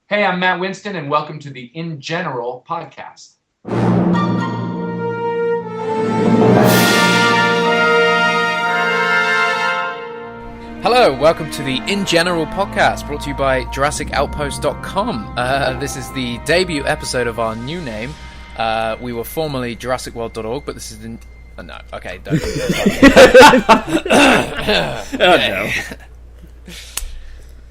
Hey, I'm Matt Winston, and welcome to the InGeneral podcast. Hello, welcome to the InGeneral podcast, brought to you by JurassicOutpost.com. This is the debut episode of our new name. We were formerly JurassicWorld.org, but this is the... Oh, no, okay, don't. No.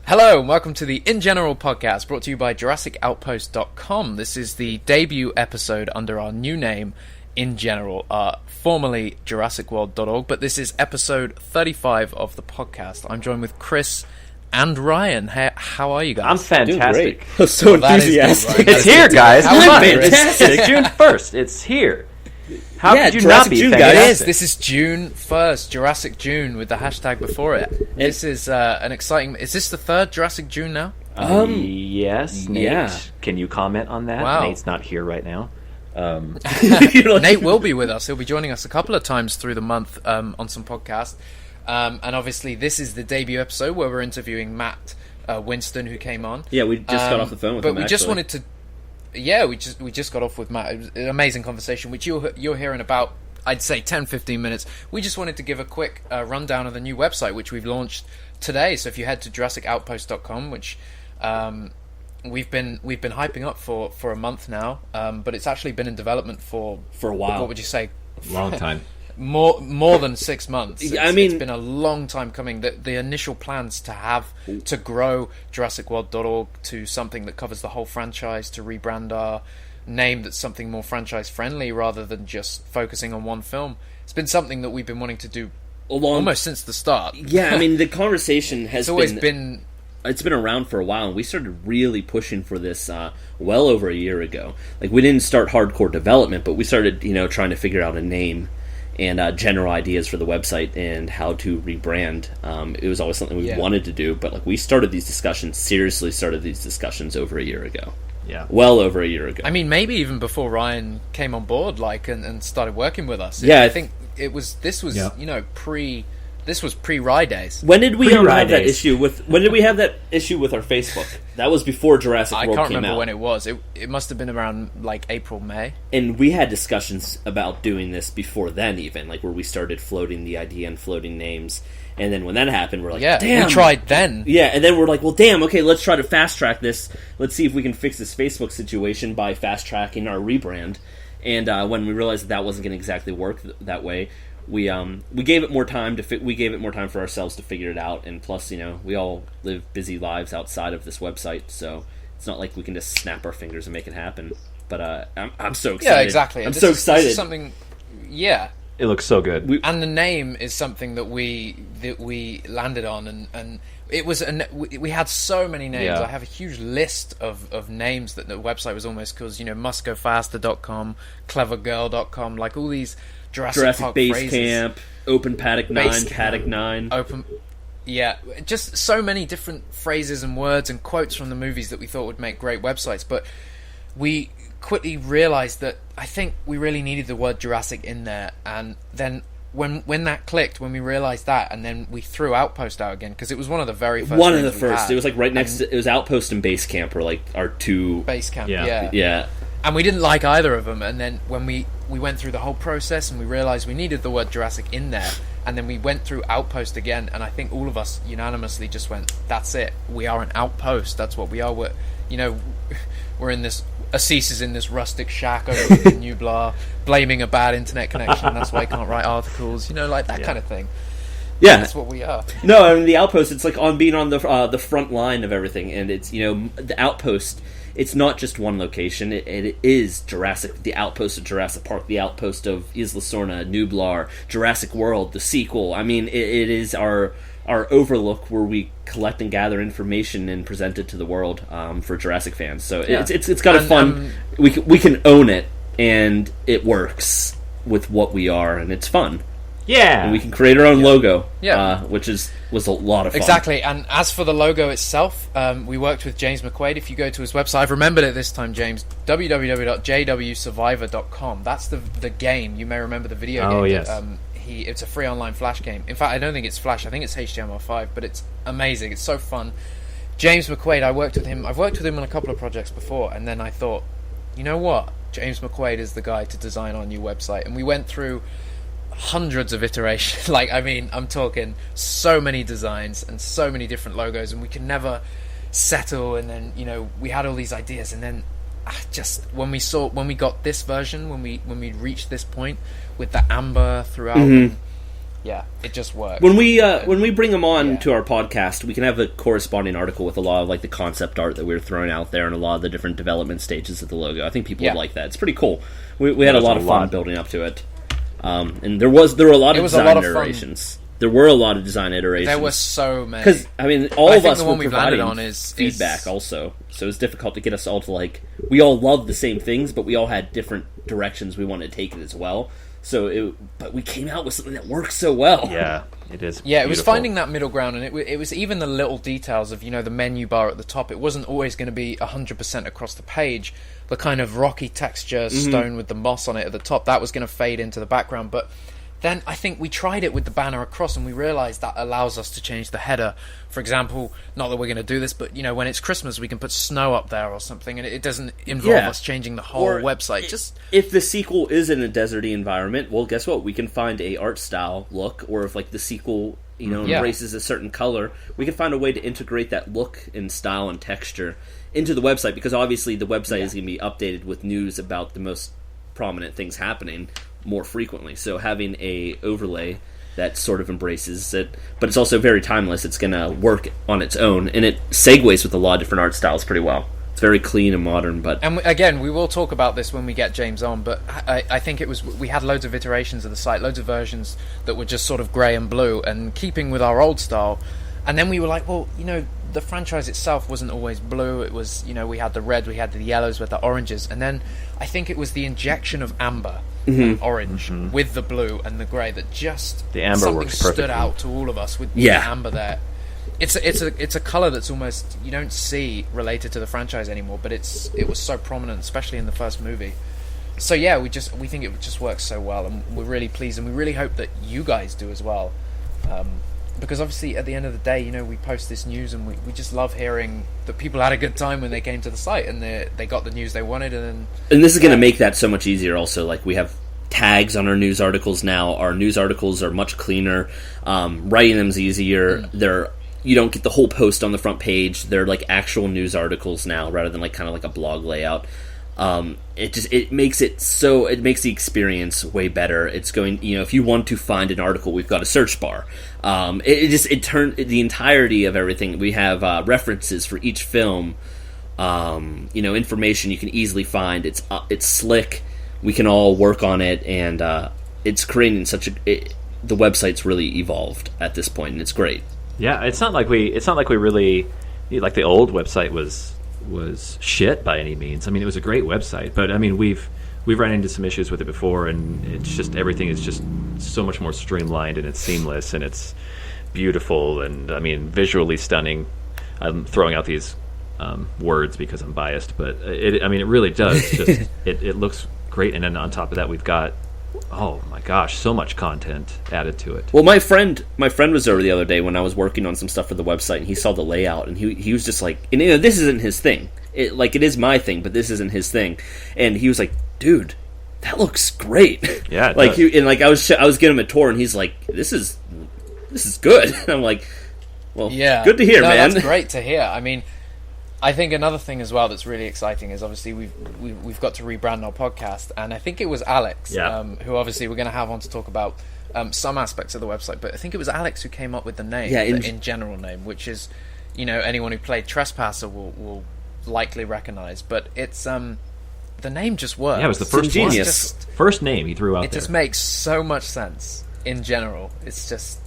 Hello, and welcome to the InGeneral podcast, brought to you by JurassicOutpost.com. This is the debut episode under our new name, InGeneral, formerly JurassicWorld.org, but this is episode 35 of the podcast. I'm joined with Chris and Ryan. How are you guys? I'm fantastic. Great. So enthusiastic. It's here, guys. How Come on. fun. It's June 1st. It's here. How Yeah, could you Jurassic not be June, It guys. is. fantastic? This is June 1st, Jurassic June, with the hashtag before it. This is an exciting... Is this the third Jurassic June now? Yes, Nate. yeah. Can you comment on that? Wow. Nate's not here right now. Nate will be with us. He'll be joining us a couple of times through the month on some podcasts. And obviously, this is the debut episode where we're interviewing Matt Winston, who came on. Yeah, we just got off the phone with but him, we just actually. wanted to... Yeah, we just got off with Matt. It was an amazing conversation, which you'll hear in about, I'd say, 10-15 minutes. We just wanted to give a quick rundown of the new website, which we've launched today. So if you head to JurassicOutpost.com, which we've been hyping up for a month now, but it's actually been in development for a while. What would you say? Long time. More than 6 months. It's It's been a long time coming. The initial plans to grow JurassicWorld.org to something that covers the whole franchise, to rebrand our name that's something more franchise friendly rather than just focusing on one film. It's been something that we've been wanting to do almost since the start. Yeah, I mean, the conversation has It's always been It's been around for a while, and we started really pushing for this well over a year ago. Like, we didn't start hardcore development, but we started, trying to figure out a name and general ideas for the website and how to rebrand. It was always something we wanted to do, but we seriously started these discussions over a year ago. Yeah. Well over a year ago. I mean, maybe even before Ryan came on board, and started working with us. Yeah, I think this was pre-Rye days. When did we Pre-Ride have that days. issue with? When did we have that issue with our Facebook? That was before Jurassic I World can't came remember out. when it was. It must have been around April, May. And we had discussions about doing this before then, even where we started floating the idea and floating names. And then when that happened, we're like, Yeah, damn. we tried then. Yeah, and then we're like, well, damn. Okay, let's try to fast track this. Let's see if we can fix this Facebook situation by fast tracking our rebrand. And when we realized that wasn't going to exactly work that way, we gave it more time we gave it more time for ourselves to figure it out. And plus, we all live busy lives outside of this website, so it's not like we can just snap our fingers and make it happen. But I'm so excited. Yeah, exactly. I'm This so is excited. something. Yeah, It looks so good. and the name is something that we landed on, and it was we had so many names. Yeah. I have a huge list of names that the website was almost called. MustGoFaster.com, CleverGirl.com, all these Jurassic Park Base phrases. Camp, Open Paddock 9, Base Camp. Paddock 9. Open. Yeah, just so many different phrases and words and quotes from the movies that we thought would make great websites, but we quickly realized that I think we really needed the word Jurassic in there. And then when that clicked, when we realized that, and then we threw Outpost out again, because it was one of the very first One of the names we first. had. It was right next to... It was Outpost and Base Camp were our two... Base Camp. Yeah. Yeah. And we didn't like either of them, and then when we went through the whole process and we realized we needed the word Jurassic in there, and then we went through Outpost again, and I think all of us unanimously just went, that's it, we are an outpost, that's what we are. We're in this... Assis is in this rustic shack over in Nublar, blaming a bad internet connection, that's why he can't write articles, that kind of thing. Yeah. That's what we are. No, I mean, the Outpost, it's on being on the front line of everything, and it's, the Outpost, it's not just one location, it is Jurassic, the Outpost of Jurassic Park, the Outpost of Isla Sorna, Nublar, Jurassic World, the sequel. I mean, it is our overlook where we collect and gather information and present it to the world for Jurassic fans. So it's kind of fun. We can own it, and it works with what we are, and it's fun. Yeah. And we can create our own logo, Yeah. which was a lot of fun. Exactly, and as for the logo itself, we worked with James McQuaid. If you go to his website, I've remembered it this time, James, www.jwsurvivor.com. That's the game. You may remember the video game. Oh, yes. It's a free online Flash game. In fact, I don't think it's Flash. I think it's HTML5, but it's amazing. It's so fun. James McQuaid, I've worked with him on a couple of projects before, and then I thought, you know what? James McQuaid is the guy to design our new website. And we went through hundreds of iterations. I'm talking so many designs and so many different logos, and we could never settle. And then, we had all these ideas, and then when we got this version, when we reached this point with the amber throughout, it just worked. When we bring them on to our podcast, we can have a corresponding article with a lot of the concept art that we were throwing out there and a lot of the different development stages of the logo. I think people would like that. It's pretty cool. We had a lot of fun building up to it, and there were a lot of design iterations. There were a lot of design iterations. There were so many. Because all of us were providing on is feedback also, so it's difficult to get us all to we all love the same things, but we all had different directions we wanted to take it as well. But we came out with something that works so well. Yeah, it is. Yeah, it was finding that middle ground, and it was even the little details of the menu bar at the top. It wasn't always going to be 100% across the page. The kind of rocky texture stone with the moss on it at the top, that was going to fade into the background. But then I think we tried it with the banner across, and we realised that allows us to change the header. For example, not that we're going to do this, but when it's Christmas, we can put snow up there or something, and it doesn't involve us changing the whole website. Just if the sequel is in a deserty environment, well, guess what? We can find a art style look, or if the sequel embraces a certain color, we can find a way to integrate that look and style and texture into the website, because obviously the website is going to be updated with news about the most prominent things happening more frequently. So having a overlay that sort of embraces it, but it's also very timeless. It's going to work on its own, and it segues with a lot of different art styles pretty well. It's very clean and modern, but... And again, we will talk about this when we get James on, but I think we had loads of iterations of the site, loads of versions that were just sort of grey and blue, and keeping with our old style. And then we were like, well, the franchise itself wasn't always blue. It was, we had the red, we had the yellows, we had the oranges, and then I think it was the injection of amber and orange with the blue and the grey that just the amber something works perfectly. Stood out to all of us with the amber there. It's a colour that's almost you don't see related to the franchise anymore, but it was so prominent, especially in the first movie. So yeah, we think it just works so well, and we're really pleased, and we really hope that you guys do as well. Because obviously at the end of the day, we post this news, and we just love hearing that people had a good time when they came to the site and they got the news they wanted. And this is going to make that so much easier also. We have tags on our news articles now. Our news articles are much cleaner. Writing them's easier. You don't get the whole post on the front page. They're actual news articles now rather than kind of a blog layout. It makes the experience way better. It's going, if you want to find an article, we've got a search bar. It turned the entirety of everything. We have references for each film. Information you can easily find. It's slick. We can all work on it, and it's creating the website's really evolved at this point, and it's great. Yeah, it's not like we really the old website was shit by any means. I mean, it was a great website, but I mean, we've run into some issues with it before, and it's just everything is just so much more streamlined, and it's seamless, and it's beautiful, and I mean, visually stunning. I'm throwing out these words because I'm biased, but it really does. Just it looks great, and then on top of that, we've got, oh my gosh, so much content added to it. Well, my friend was over the other day when I was working on some stuff for the website, and he saw the layout, and he was just like, this isn't his thing. It is my thing, but this isn't his thing. And he was like, dude, that looks great. Yeah, it does. I was giving him a tour, and he's like, this is good. And I'm like, well, yeah, good to hear, man. That's great to hear. I mean, I think another thing as well that's really exciting is obviously we've got to rebrand our podcast, and I think it was Alex, who obviously we're going to have on to talk about some aspects of the website, but I think it was Alex who came up with the name, the InGeneral name, which is, anyone who played Trespasser will likely recognize, but it's the name just works. Yeah, it was the first genius. First name he threw out there. It just makes so much sense. InGeneral, it's just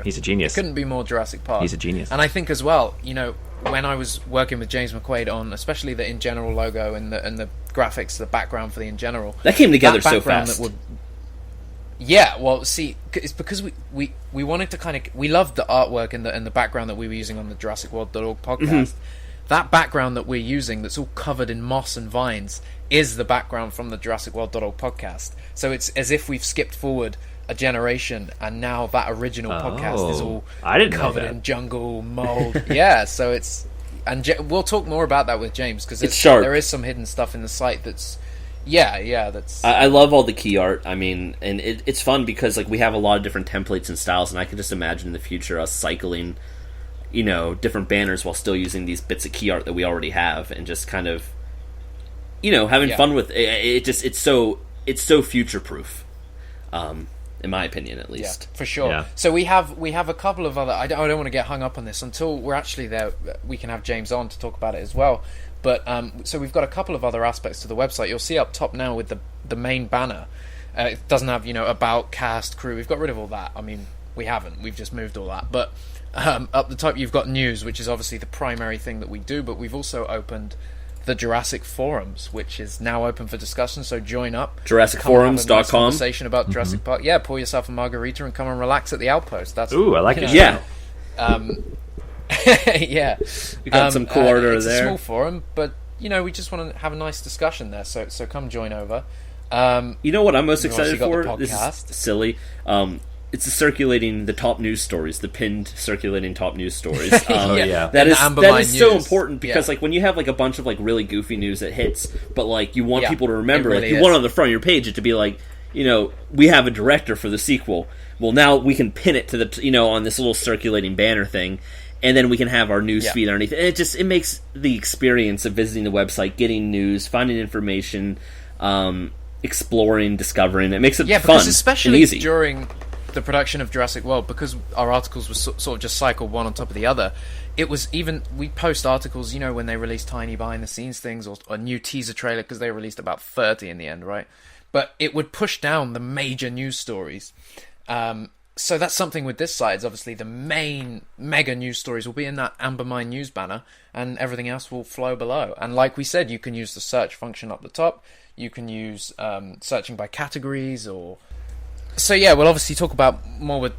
he's a genius. It couldn't be more Jurassic Park. He's a genius. And I think as well, when I was working with James McQuaid on especially the InGeneral logo and the graphics, the background for the InGeneral, that came together so fast. Yeah, well, see, it's because we wanted to we loved the artwork and the background that we were using on the JurassicWorld.org podcast. Mm-hmm. That background that we're using, that's all covered in moss and vines, is the background from the JurassicWorld.org podcast. So it's as if we've skipped forward a generation, and now that original podcast is all covered in jungle mold. Yeah, so it's and we'll talk more about that with James, because it's sharp. There is some hidden stuff in the site that's that's. I love all the key art. I mean, and it's fun because like we have a lot of different templates and styles, and I can just imagine in the future us cycling, different banners while still using these bits of key art that we already have, and just kind of, having fun with it. It's so future proof, in my opinion, at least. Yeah, for sure. Yeah. So we have a couple of other. I don't want to get hung up on this until we're actually there. We can have James on to talk about it as well. But so we've got a couple of other aspects to the website. You'll see up top now with the main banner. It doesn't have about, cast, crew. We've got rid of all that. I mean, we haven't. We've just moved all that. But up the top you've got news, which is obviously the primary thing that we do. But we've also opened the Jurassic forums, which is now open for discussion. So join up. JurassicForums.com. Nice conversation about Jurassic Park. Yeah, pour yourself a margarita and come and relax at the Outpost. That's Ooh, I like it. Yeah. Yeah, we got some cool art over it's there. a small forum, but we just want to have a nice discussion there. So come join over. You know what I'm most excited got the for? This podcast. is silly. It's the top news stories, the pinned circulating top news stories. Yeah. That is so news. important because like when you have like a bunch of like really goofy news that hits, but like you want people to remember, really like you is. want on the front of your page it to be like, we have a director for the sequel. Well, now we can pin it to the on this little circulating banner thing. And then we can have our news feed underneath. And it makes the experience of visiting the website, getting news, finding information, exploring, discovering. It makes it fun because especially and easy. During the production of Jurassic World, because our articles were sort of just cycled one on top of the other. It was we post articles, when they release tiny behind the scenes things or a new teaser trailer, because they released about 30 in the end, right? But it would push down the major news stories. So that's something with this site, is obviously the main mega news stories will be in that Amber Mine news banner, and everything else will flow below. And like we said, you can use the search function up the top. You can use searching by categories or... So yeah, we'll obviously talk about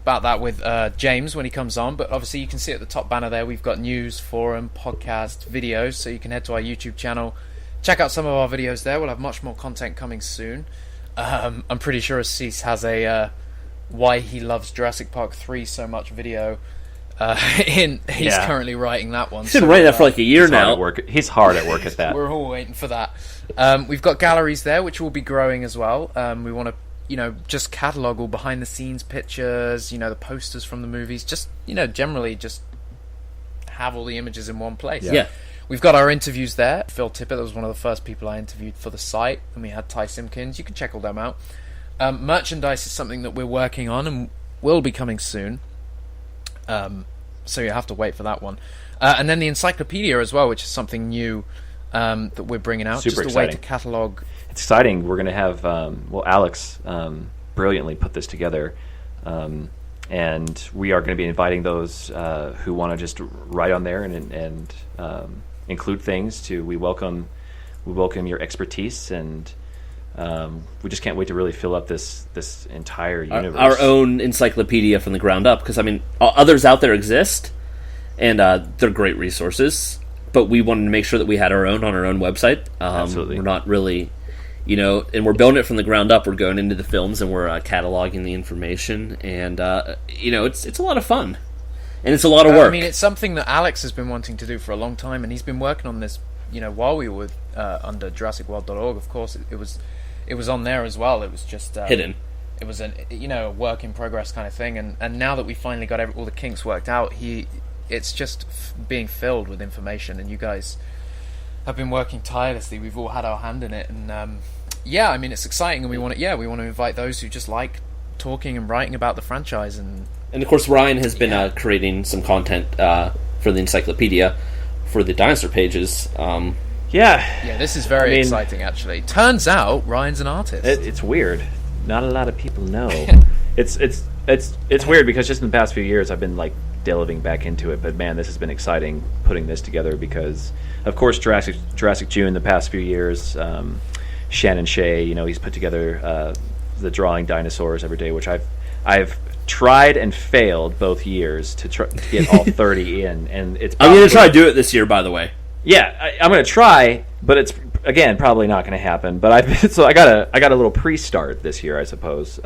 that with James when he comes on, but obviously you can see at the top banner there, we've got news, forum, podcast, videos, so you can head to our YouTube channel, check out some of our videos there. We'll have much more content coming soon. I'm pretty sure Assis has a... why he loves Jurassic Park 3 so much video. He's currently writing that one. He's been writing that for like a year now. He's hard at work at that. We're all waiting for that. We've got galleries there, which will be growing as well. We want to, just catalog all behind the scenes pictures, the posters from the movies. Just, generally just have all the images in one place. Yeah. We've got our interviews there. Phil Tippett, that was one of the first people I interviewed for the site, and we had Ty Simpkins. You can check all them out. Merchandise is something that we're working on and will be coming soon. So you have to wait for that one. And then the encyclopedia as well, which is something new that we're bringing out. Super just a exciting. way to catalog. It's exciting. We're going to have Alex brilliantly put this together, and we are going to be inviting those who want to just write on there and include things. We welcome your expertise, and we just can't wait to really fill up this entire universe. Our own encyclopedia from the ground up, because others out there exist, and they're great resources. But we wanted to make sure that we had our own on our own website. Absolutely, we're not really, and we're building it from the ground up. We're going into the films and we're cataloging the information, and it's a lot of fun, and it's a lot of work. It's something that Alex has been wanting to do for a long time, and he's been working on this. While we were under JurassicWorld.org, of course, it was on there as well. It was just hidden. It was a work in progress kind of thing, and now that we finally got all the kinks worked out, it's just being filled with information, and you guys have been working tirelessly. We've all had our hand in it, and it's exciting, and we want to invite those who just like talking and writing about the franchise, and of course Ryan has been creating some content for the encyclopedia for the dinosaur pages. This is very exciting, actually. Turns out Ryan's an artist. It's weird. Not a lot of people know. It's weird because just in the past few years I've been like delving back into it, but man, this has been exciting putting this together because, of course, Jurassic June the past few years, Shannon Shea, he's put together the drawing dinosaurs every day, which I've tried and failed both years to get all 30 in, and it's. I'm going to try to do it this year, by the way. Yeah, I'm going to try, but it's again probably not going to happen. But I got a little pre-start this year, I suppose,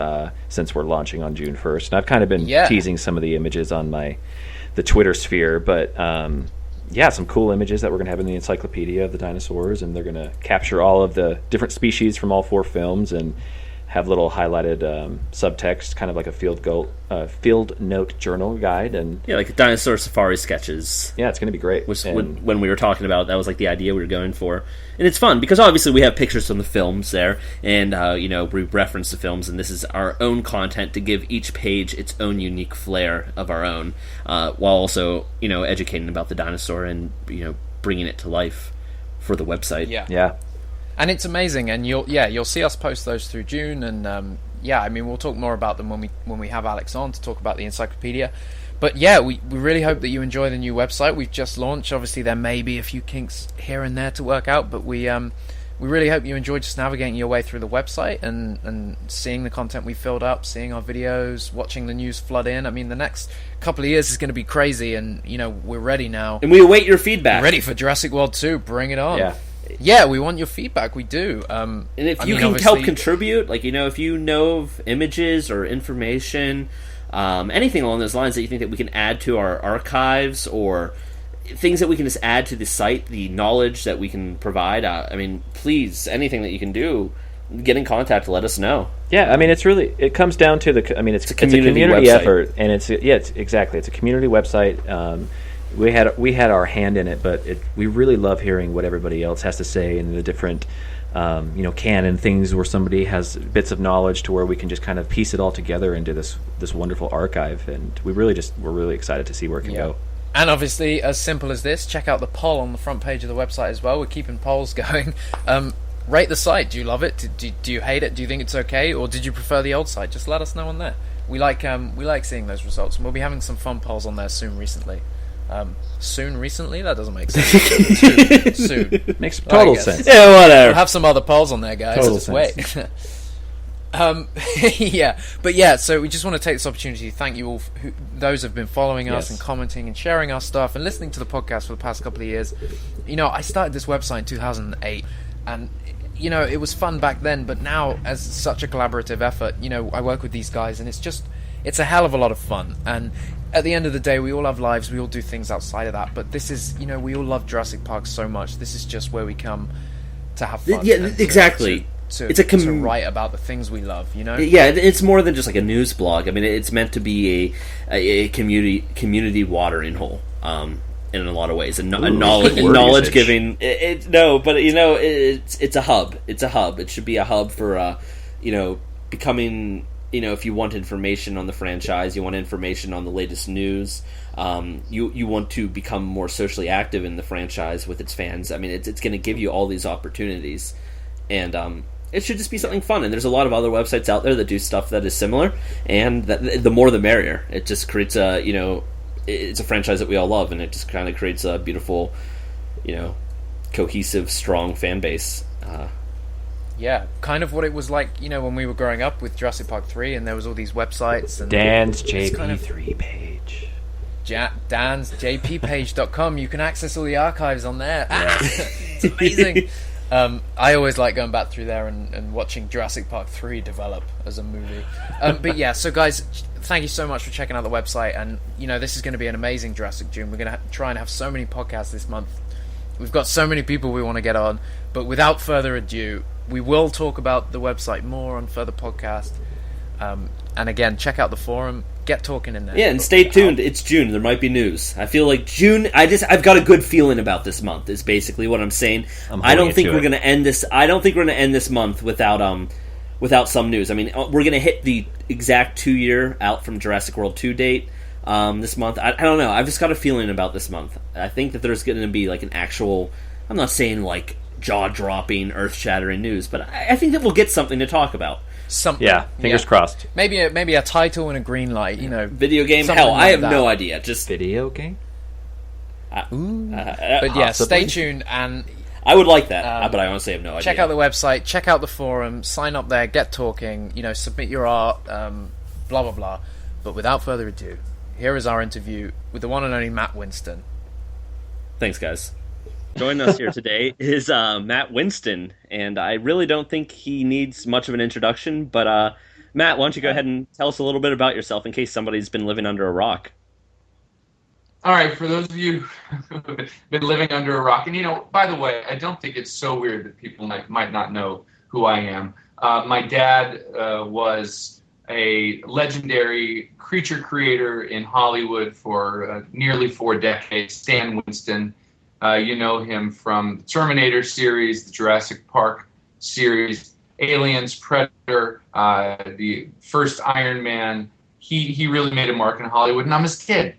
since we're launching on June 1st, and I've kind of been teasing some of the images on the Twitter sphere. But some cool images that we're going to have in the encyclopedia of the dinosaurs, and they're going to capture all of the different species from all 4 films and have little highlighted subtext, kind of like a field note journal guide, and like dinosaur safari sketches. Yeah, it's going to be great. When we were talking about that was like the idea we were going for, and it's fun because obviously we have pictures from the films there, and we reference the films, and this is our own content to give each page its own unique flair of our own, while also educating about the dinosaur and bringing it to life for the website. Yeah. And it's amazing, and you'll see us post those through June, and we'll talk more about them when we have Alex on to talk about the encyclopedia. But we really hope that you enjoy the new website we've just launched. Obviously, there may be a few kinks here and there to work out, but we really hope you enjoy just navigating your way through the website and seeing the content we filled up, seeing our videos, watching the news flood in. I mean, the next couple of years is going to be crazy, and we're ready now. And we await your feedback. We're ready for Jurassic World 2. Bring it on. Yeah, we want your feedback. We do. And if you can help contribute, if you know of images or information, anything along those lines that you think that we can add to our archives, or things that we can just add to the site, the knowledge that we can provide, please, anything that you can do, get in contact, let us know. Yeah, it comes down to it's a community effort, and it's a community website. We had our hand in it, but we really love hearing what everybody else has to say, and the different canon things where somebody has bits of knowledge to where we can just kind of piece it all together into this wonderful archive, and we're really excited to see where it can go. And obviously, as simple as this, check out the poll on the front page of the website as well. We're keeping polls going. Rate the site. Do you love it? Do you hate it? Do you think it's okay, or did you prefer the old site? Just let us know on there. We like seeing those results, and we'll be having some fun polls on there soon. Recently. That doesn't make sense. Soon. Makes total sense. Yeah, whatever. We'll have some other polls on there, guys. Total just sense. Wait. So we just want to take this opportunity to thank you all, those who've been following us and commenting and sharing our stuff and listening to the podcast for the past couple of years. I started this website in 2008, and it was fun back then, but now as such a collaborative effort, I work with these guys, and it's a hell of a lot of fun. And at the end of the day, we all have lives, we all do things outside of that, but this is, we all love Jurassic Park so much. This is just where we come to have fun. Yeah, exactly. To write about the things we love, Yeah, it's more than just like a news blog. It's meant to be a community watering hole, in a lot of ways, and knowledge giving. It's a hub. It's a hub. It should be a hub for becoming. If you want information on the franchise, you want information on the latest news, you want to become more socially active in the franchise with its fans. It's going to give you all these opportunities, and it should just be something fun. And there's a lot of other websites out there that do stuff that is similar, and the more the merrier. It just creates it's a franchise that we all love, and it just kind of creates a beautiful, cohesive, strong fan base. Yeah, kind of what it was like, when we were growing up with Jurassic Park 3, and there was all these websites. And Dan's JP3 page. Dan's JPpage.com. You can access all the archives on there. It's amazing. I always like going back through there and watching Jurassic Park 3 develop as a movie. But yeah, so guys, thank you so much for checking out the website. And, this is going to be an amazing Jurassic June. We're going to try and have so many podcasts this month. We've got so many people we want to get on. But without further ado, we will talk about the website more on further podcast. And again, check out the forum. Get talking in there. Yeah, and stay tuned. It's June. There might be news. I feel like June. I've got a good feeling about this month. Is basically what I'm saying. I don't think we're going to end this. I don't think we're going to end this month without some news. We're going to hit the exact 2-year out from Jurassic World 2 date this month. I don't know. I've just got a feeling about this month. I think that there's going to be like an actual. I'm not saying like jaw-dropping, earth-shattering news, but I think that we'll get something to talk about. Something. Yeah, fingers crossed. Maybe a title and a green light, Video game? Hell, I have no idea. Just video game? But yeah, possibly. Stay tuned, and I would like that, but I honestly have no idea. Check out the website, check out the forum, sign up there, get talking, submit your art, blah, blah, blah. But without further ado, here is our interview with the one and only Matt Winston. Thanks, guys. Joining us here today is Matt Winston, and I really don't think he needs much of an introduction, but Matt, why don't you go ahead and tell us a little bit about yourself in case somebody's been living under a rock? All right, for those of you who've been living under a rock, and by the way, I don't think it's so weird that people might not know who I am. My dad was a legendary creature creator in Hollywood for nearly 4 decades, Stan Winston. You know him from the Terminator series, the Jurassic Park series, Aliens, Predator, the first Iron Man. He really made a mark in Hollywood, and I'm his kid.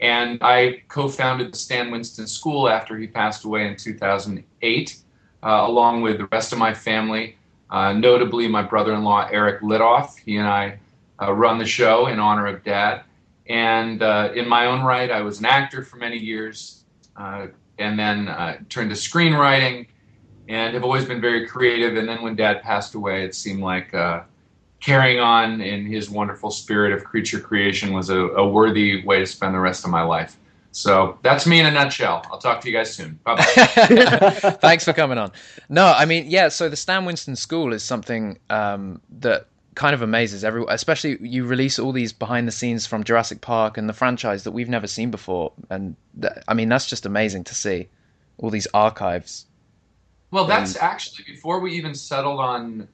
And I co-founded the Stan Winston School after he passed away in 2008, along with the rest of my family, notably my brother-in-law, Eric Lidoff. He and I run the show in honor of Dad. And in my own right, I was an actor for many years, and then turned to screenwriting, and have always been very creative. And then when Dad passed away, it seemed like carrying on in his wonderful spirit of creature creation was a worthy way to spend the rest of my life. So that's me in a nutshell. I'll talk to you guys soon. Bye-bye. Thanks for coming on. No, I mean, yeah, so the Stan Winston School is something that kind of amazes everyone, especially you release all these behind the scenes from Jurassic Park and the franchise that we've never seen before. And I mean, that's just amazing to see, all these archives. Well, that's actually before we even settled on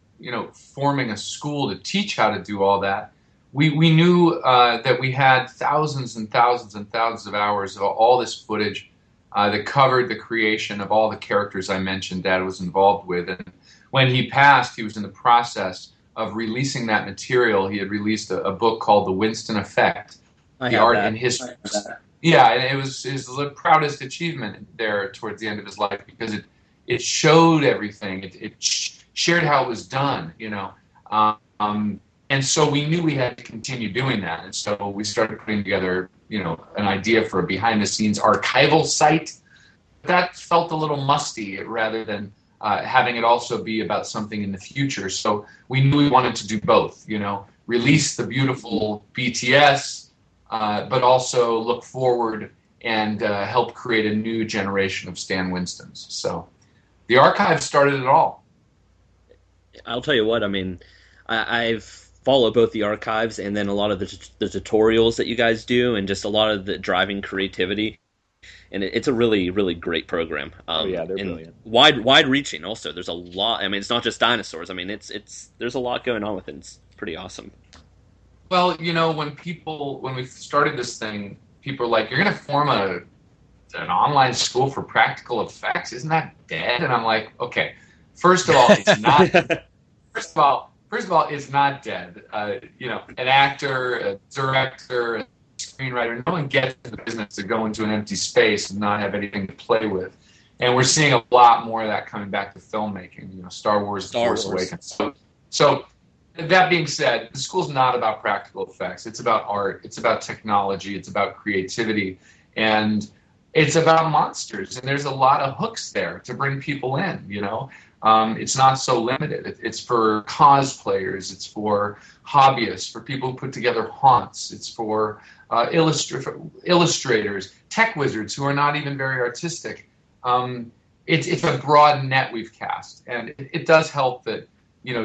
forming a school to teach how to do all that. We knew that we had thousands and thousands and thousands of hours of all this footage that covered the creation of all the characters I mentioned Dad was involved with. And when he passed, he was in the process of releasing that material. He had released a book called The Winston Effect, The Art and History. Yeah, and it was the proudest achievement there towards the end of his life, because it showed everything. It shared how it was done, and so we knew we had to continue doing that. And so we started putting together, an idea for a behind-the-scenes archival site. That felt a little musty rather than having it also be about something in the future. So we knew we wanted to do both, release the beautiful BTS, but also look forward and help create a new generation of Stan Winstons. So the archive started it all. I'll tell you what, I mean, I've followed both the archives and then a lot of the tutorials that you guys do, and just a lot of the driving creativity. And it's a really, really great program. They're brilliant. Wide-reaching also. There's a lot. I mean, it's not just dinosaurs. I mean, there's a lot going on with it. It's pretty awesome. Well, when we started this thing, people were like, "You're going to form an online school for practical effects? Isn't that dead?" And I'm like, okay, first of all, it's not. First of all, it's not dead. An actor, a director, a screenwriter, no one gets in the business to go into an empty space and not have anything to play with. And we're seeing a lot more of that coming back to filmmaking. Star Wars, The Force Awakens. So that being said, the school's not about practical effects. It's about art. It's about technology. It's about creativity. And it's about monsters. And there's a lot of hooks there to bring people in, It's not so limited. It's for cosplayers. It's for hobbyists, for people who put together haunts. It's for illustrators, tech wizards who are not even very artistic. It's a broad net we've cast. And it does help that,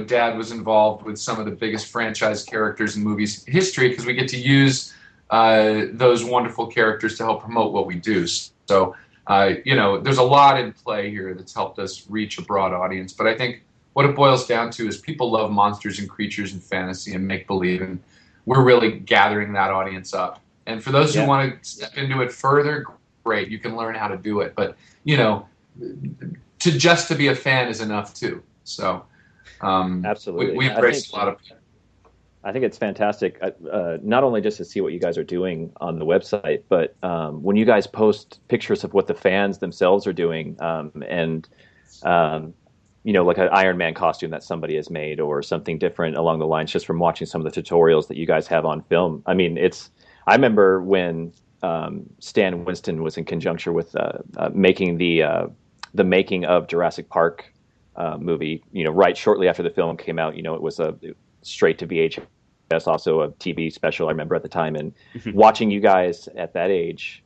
Dad was involved with some of the biggest franchise characters in movies history, because we get to use those wonderful characters to help promote what we do. So, there's a lot in play here that's helped us reach a broad audience. But I think what it boils down to is people love monsters and creatures and fantasy and make-believe, and we're really gathering that audience up. And for those who want to step into it further, great, you can learn how to do it. But, to be a fan is enough too. So absolutely, we embrace a lot of people. I think it's fantastic, not only just to see what you guys are doing on the website, but when you guys post pictures of what the fans themselves are doing, like an Iron Man costume that somebody has made or something different along the lines, just from watching some of the tutorials that you guys have on film. I mean, I remember when Stan Winston was in conjunction with making the making of Jurassic Park movie, right shortly after the film came out. It was straight to VHS, also a TV special, I remember at the time, and watching you guys at that age,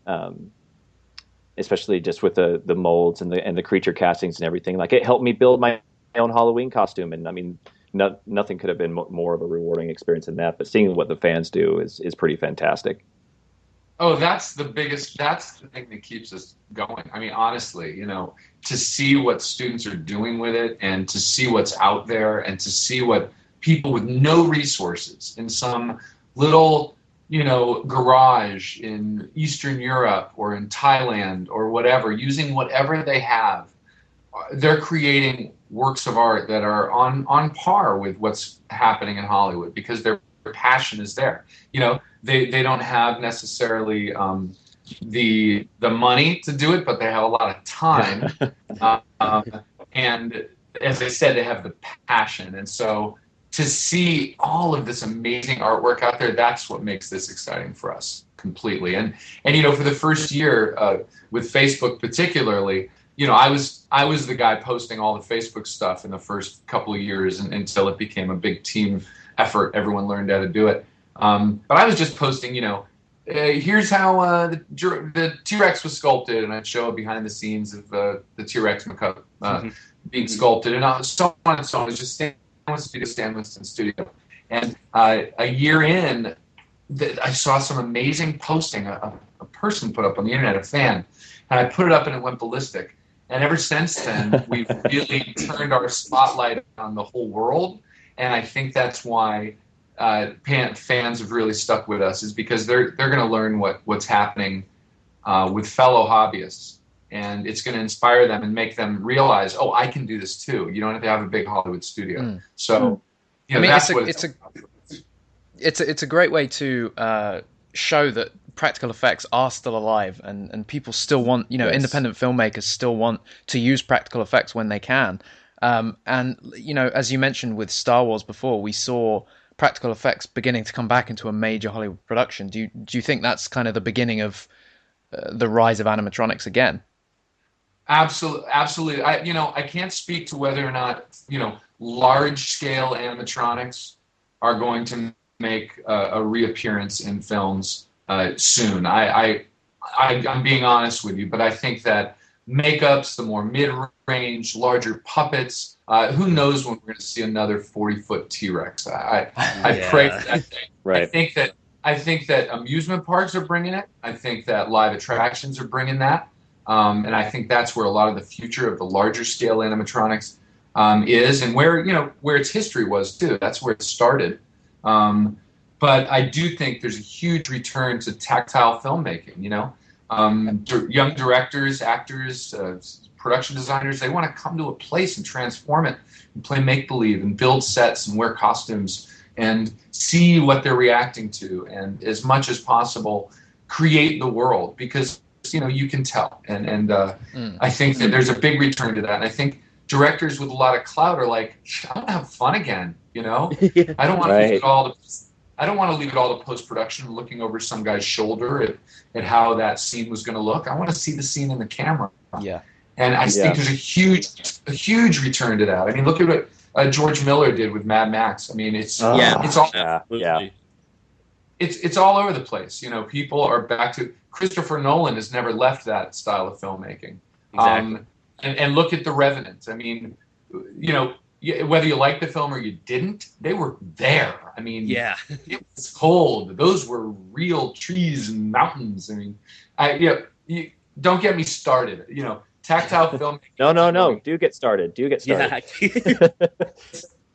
especially just with the molds and the creature castings and everything, like, it helped me build my own Halloween costume. And I mean, nothing could have been more of a rewarding experience than that. But seeing what the fans do is pretty fantastic. Oh, that's the biggest, that's the thing that keeps us going. I mean, honestly, to see what students are doing with it and to see what's out there and to see what people with no resources in some little, garage in Eastern Europe or in Thailand or whatever, using whatever they have, they're creating works of art that are on par with what's happening in Hollywood because their passion is there. They don't have necessarily the money to do it, but they have a lot of time. And as I said, they have the passion. And so to see all of this amazing artwork out there, that's what makes this exciting for us completely. And for the first year with Facebook particularly, I was the guy posting all the Facebook stuff in the first couple of years until it became a big team effort. Everyone learned how to do it. But I was just posting, here's how the T-Rex was sculpted, and I'd show behind the scenes of the T-Rex being sculpted, and so on and so on. It was just Stan Winston Studio. And a year in, I saw some amazing posting. A person put up on the internet, a fan, and I put it up, and it went ballistic. And ever since then, we've really turned our spotlight on the whole world. And I think that's why fans have really stuck with us, is because they're going to learn what's happening with fellow hobbyists. And it's going to inspire them and make them realize, oh, I can do this too. You don't have to have a big Hollywood studio. So, that's what it's a great way to show that practical effects are still alive, and people still want, Yes. independent filmmakers still want to use practical effects when they can. And as you mentioned with Star Wars before, we saw practical effects beginning to come back into a major Hollywood production. Do you think that's kind of the beginning of the rise of animatronics again? Absolutely. I can't speak to whether or not, large scale animatronics are going to make a reappearance in films soon. I'm being honest with you, but I think that makeups, the more mid-range, larger puppets, who knows when we're going to see another 40-foot T-Rex. I pray for that day. Right. I think that amusement parks are bringing it. I think that live attractions are bringing that. And I think that's where a lot of the future of the larger scale animatronics is, and where its history was too. That's where it started. But I do think there's a huge return to tactile filmmaking. Young directors, actors, production designers, they want to come to a place and transform it and play make-believe and build sets and wear costumes and see what they're reacting to, and as much as possible create the world, because you can tell, and I think that there's a big return to that. And I think directors with a lot of clout are like, I want to have fun again. I don't want to leave it all to, I don't want to leave it all to post-production, looking over some guy's shoulder at how that scene was going to look. I want to see the scene in the camera. Yeah. And I think there's a huge return to that. I mean, look at what George Miller did with Mad Max. I mean, it's all it's all over the place. People are back to, Christopher Nolan has never left that style of filmmaking. Exactly. And look at The Revenant. I mean, whether you like the film or you didn't, they were there. I mean, it was cold. Those were real trees and mountains. I mean, you don't get me started. Tactile filmmaking. No. Do get started. Yeah.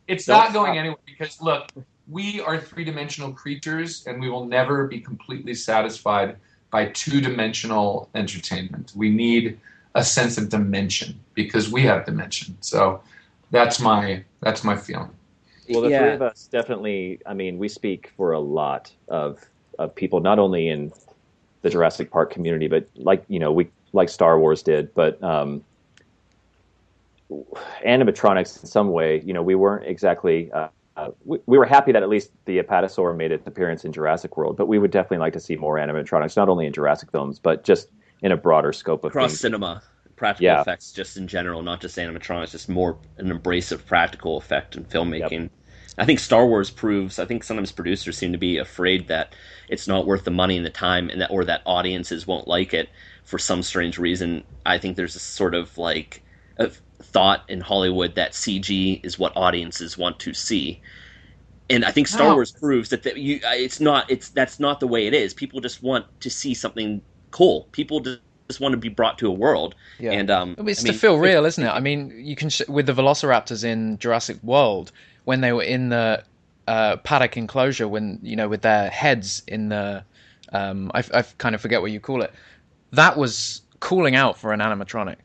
It's not going anywhere, because look, we are three-dimensional creatures, and we will never be completely satisfied by two-dimensional entertainment. We need a sense of dimension, because we have dimension. So that's my feeling. Well, the three of us definitely, I mean, we speak for a lot of people, not only in the Jurassic Park community, but like Star Wars did, but animatronics in some way, we weren't exactly, we were happy that at least the Apatosaur made its appearance in Jurassic World, but we would definitely like to see more animatronics, not only in Jurassic films, but just in a broader scope of across things. cinema, practical effects just in general, not just animatronics, just more an embrace of practical effect in filmmaking. Yep. I think Star Wars proves, I think sometimes producers seem to be afraid that it's not worth the money and the time, and or that audiences won't like it for some strange reason. I think there's a sort of like a thought in Hollywood that CG is what audiences want to see. And I think Star No. Wars proves that that's not the way it is. People just want to see something cool. People just want to be brought to a world. Yeah, And it's to feel real, isn't it? I mean, you can with the Velociraptors in Jurassic World when they were in the paddock enclosure, when with their heads in the I kind of forget what you call it. That was cooling out for an animatronic.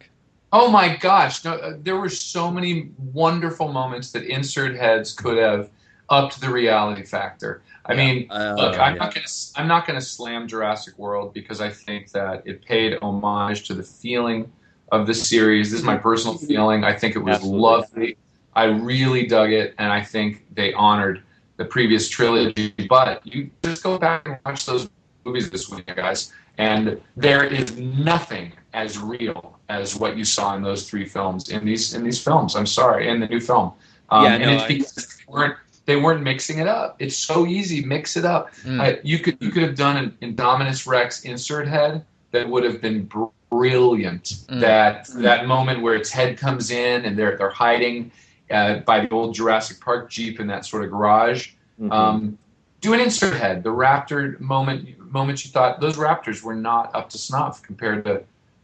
Oh my gosh! No, there were so many wonderful moments that insert heads could have upped the reality factor. I mean, look, I'm not gonna slam Jurassic World because I think that it paid homage to the feeling of the series. This is my personal feeling. I think it was lovely. I really dug it, and I think they honored the previous trilogy. But you just go back and watch those movies this week, guys, and there is nothing as real as what you saw in those three films, in these films. I'm sorry, in the new film. And it's because they weren't mixing it up. It's so easy, mix it up. You could have done an Indominus Rex insert head that would have been brilliant. That moment where its head comes in and they're hiding by the old Jurassic Park Jeep in that sort of garage. Do an insert head. The raptor moment you thought those raptors were not up to snuff compared to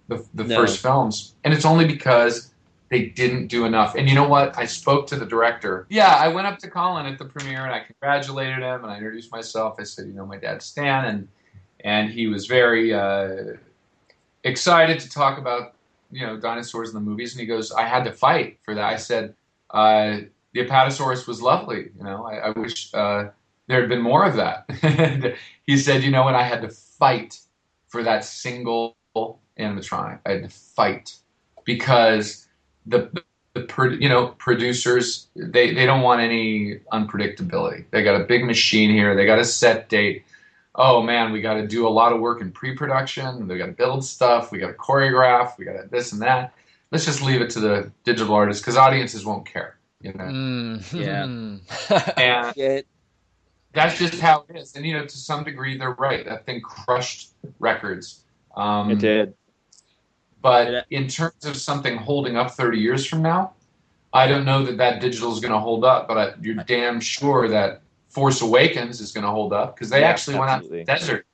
the first films, and it's only because they didn't do enough. And you know what? I spoke to the director. Yeah, I went up to Colin at the premiere and I congratulated him and I introduced myself. I said, my dad's Stan, and he was very excited to talk about dinosaurs in the movies. And he goes, I had to fight for that. I said, the Apatosaurus was lovely. I wish there had been more of that. And he said, and I had to fight for that single animatronic. I had to fight because the producers, they don't want any unpredictability. They got a big machine here. They got a set date. Oh man, we got to do a lot of work in pre-production. We got to build stuff. We got to choreograph. We got to this and that. Let's just leave it to the digital artists because audiences won't care. And that's just how it is. And to some degree, they're right. That thing crushed records. It did. But in terms of something holding up 30 years from now, I don't know that digital is going to hold up, but you're damn sure that Force Awakens is going to hold up because they actually went out to the desert.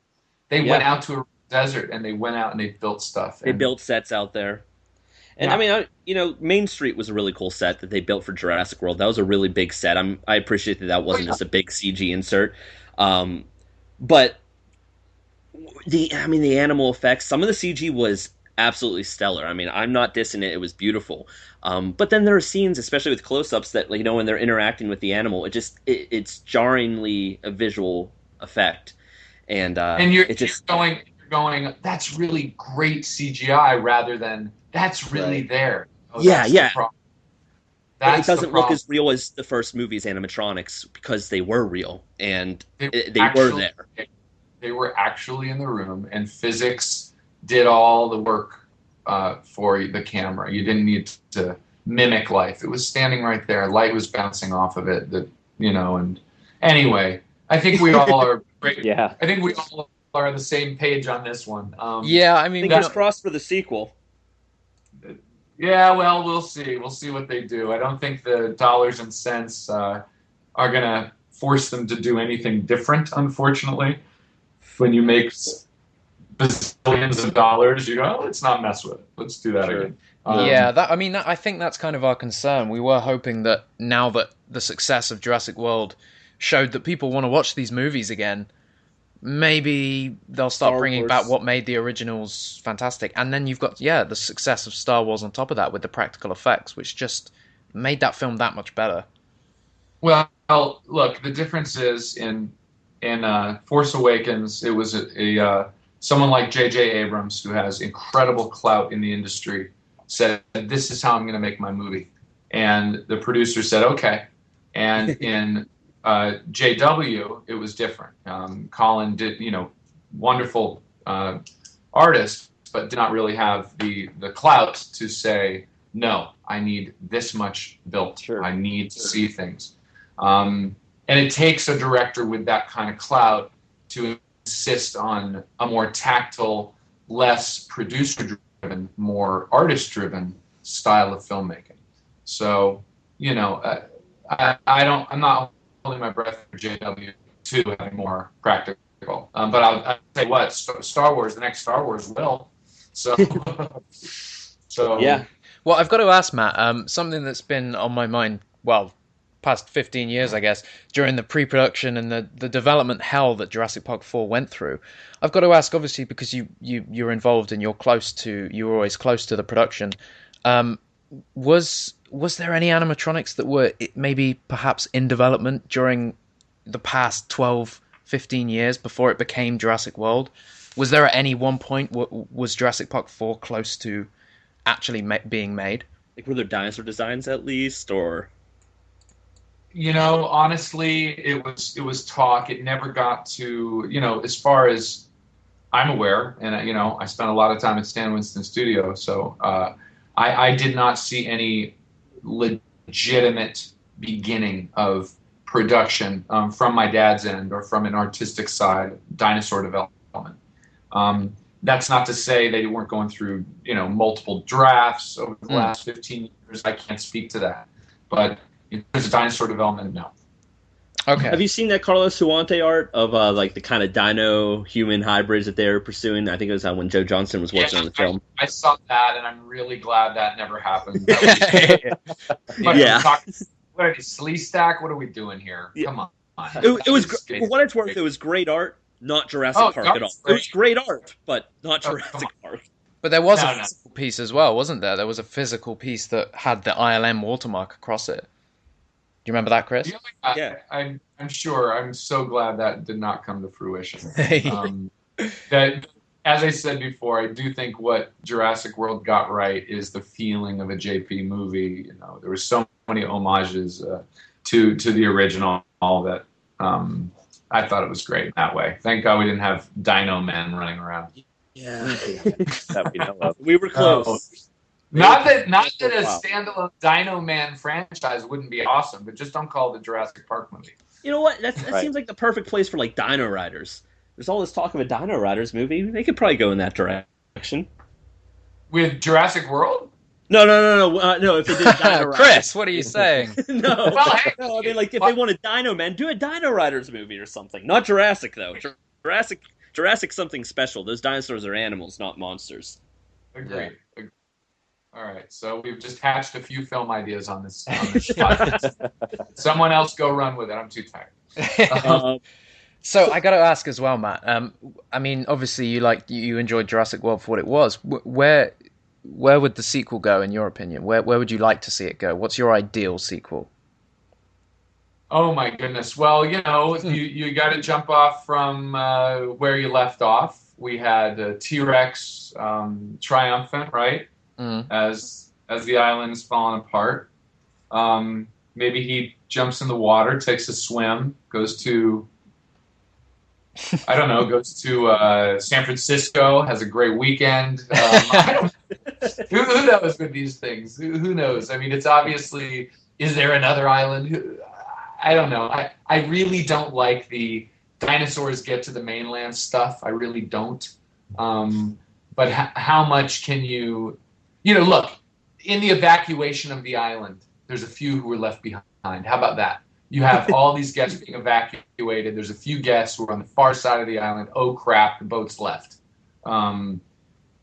They went out to a desert and they went out and they built stuff. They built sets out there. And I mean, Main Street was a really cool set that they built for Jurassic World. That was a really big set. I appreciate that wasn't just a big CG insert. But the animal effects, some of the CG was absolutely stellar. I mean, I'm not dissing it. It was beautiful. But then there are scenes, especially with close-ups, that when they're interacting with the animal, it's jarringly a visual effect. And you're going, that's really great CGI rather than that's really there. It doesn't look as real as the first movie's animatronics because they were real and they were there. They were actually in the room, and physics did all the work for the camera. You didn't need to mimic life. It was standing right there. Light was bouncing off of it. And anyway, I think we all are great. Yeah. I think we all are on the same page on this one. I mean, fingers crossed for the sequel. Yeah, well, we'll see. We'll see what they do. I don't think the dollars and cents are going to force them to do anything different, unfortunately. When you make bazillions of dollars, you go, let's not mess with it. Let's do that again. I think that's kind of our concern. We were hoping that now that the success of Jurassic World showed that people want to watch these movies again, maybe they'll start bringing back what made the originals fantastic. And then you've got, the success of Star Wars on top of that with the practical effects, which just made that film that much better. Well, look, the difference is in Force Awakens, it was someone like J.J. Abrams, who has incredible clout in the industry, said, this is how I'm going to make my movie. And the producer said, okay. And in JW, it was different. Colin did, wonderful artist, but did not really have the clout to say, no, I need this much built. Sure. I need to see things. And it takes a director with that kind of clout to insist on a more tactile, less producer-driven, more artist-driven style of filmmaking. So, I'm not holding my breath for JW2 having more practical. But I'll say what Star Wars, the next Star Wars will. So, so Yeah. Well, I've got to ask Matt, something that's been on my mind, well, past 15 years, I guess, during the pre-production and the development hell that Jurassic Park 4 went through. I've got to ask, obviously, because you're involved and you were always close to the production. Was there any animatronics that were maybe perhaps in development during the past 12, 15 years before it became Jurassic World? Was there at any one point, was Jurassic Park 4 close to actually being made? Like, were there dinosaur designs at least, or? Honestly, it was talk. It never got to, as far as I'm aware, and I spent a lot of time at Stan Winston Studio, so I did not see any legitimate beginning of production from my dad's end or from an artistic side, dinosaur development. That's not to say they weren't going through, multiple drafts over the last 15 years. I can't speak to that. But in terms of dinosaur development, no. Okay. Have you seen that Carlos Huante art of like the kind of dino-human hybrids that they were pursuing? I think it was when Joe Johnston was working on the film. I saw that, and I'm really glad that never happened. But what are these, Slee Stack? What are we doing here? Yeah. Come on. It was for what it's worth. It was great art. Not Jurassic Park at all. It was great art, but not Jurassic Park. But there was a physical piece as well, wasn't there? There was a physical piece that had the ILM watermark across it. Do you remember that, Chris? Yeah. I'm sure. I'm so glad that did not come to fruition. That, as I said before, I do think what Jurassic World got right is the feeling of a JP movie. There were so many homages to the original that I thought it was great in that way. Thank God we didn't have Dino Men running around. Yeah, that we know of. We were close. Not that a standalone Dino Man franchise wouldn't be awesome, but just don't call it a Jurassic Park movie. You know what? That seems like the perfect place for like Dino Riders. There's all this talk of a Dino Riders movie. They could probably go in that direction. With Jurassic World? No. No, if they did Dino Riders. Chris, what are you saying? No. Well, hey, no, I mean, like, if they want a Dino Man, do a Dino Riders movie or something. Not Jurassic, though. Jurassic's something special. Those dinosaurs are animals, not monsters. Agreed. All right, so we've just hatched a few film ideas on this podcast. Someone else go run with it. I'm too tired. So I got to ask as well, Matt. I mean, obviously you enjoyed Jurassic World for what it was. Where would the sequel go, in your opinion? Where would you like to see it go? What's your ideal sequel? Oh my goodness! Well, you got to jump off from where you left off. We had T-Rex triumphant, right? As the island is falling apart. Maybe he jumps in the water, takes a swim, goes to San Francisco, has a great weekend. Who knows with these things? Who knows? I mean, it's obviously, is there another island? I don't know. I really don't like the dinosaurs get to the mainland stuff. I really don't. But how much can you... look, in the evacuation of the island, there's a few who were left behind. How about that? You have all these guests being evacuated. There's a few guests who are on the far side of the island. Oh, crap, the boat's left. Now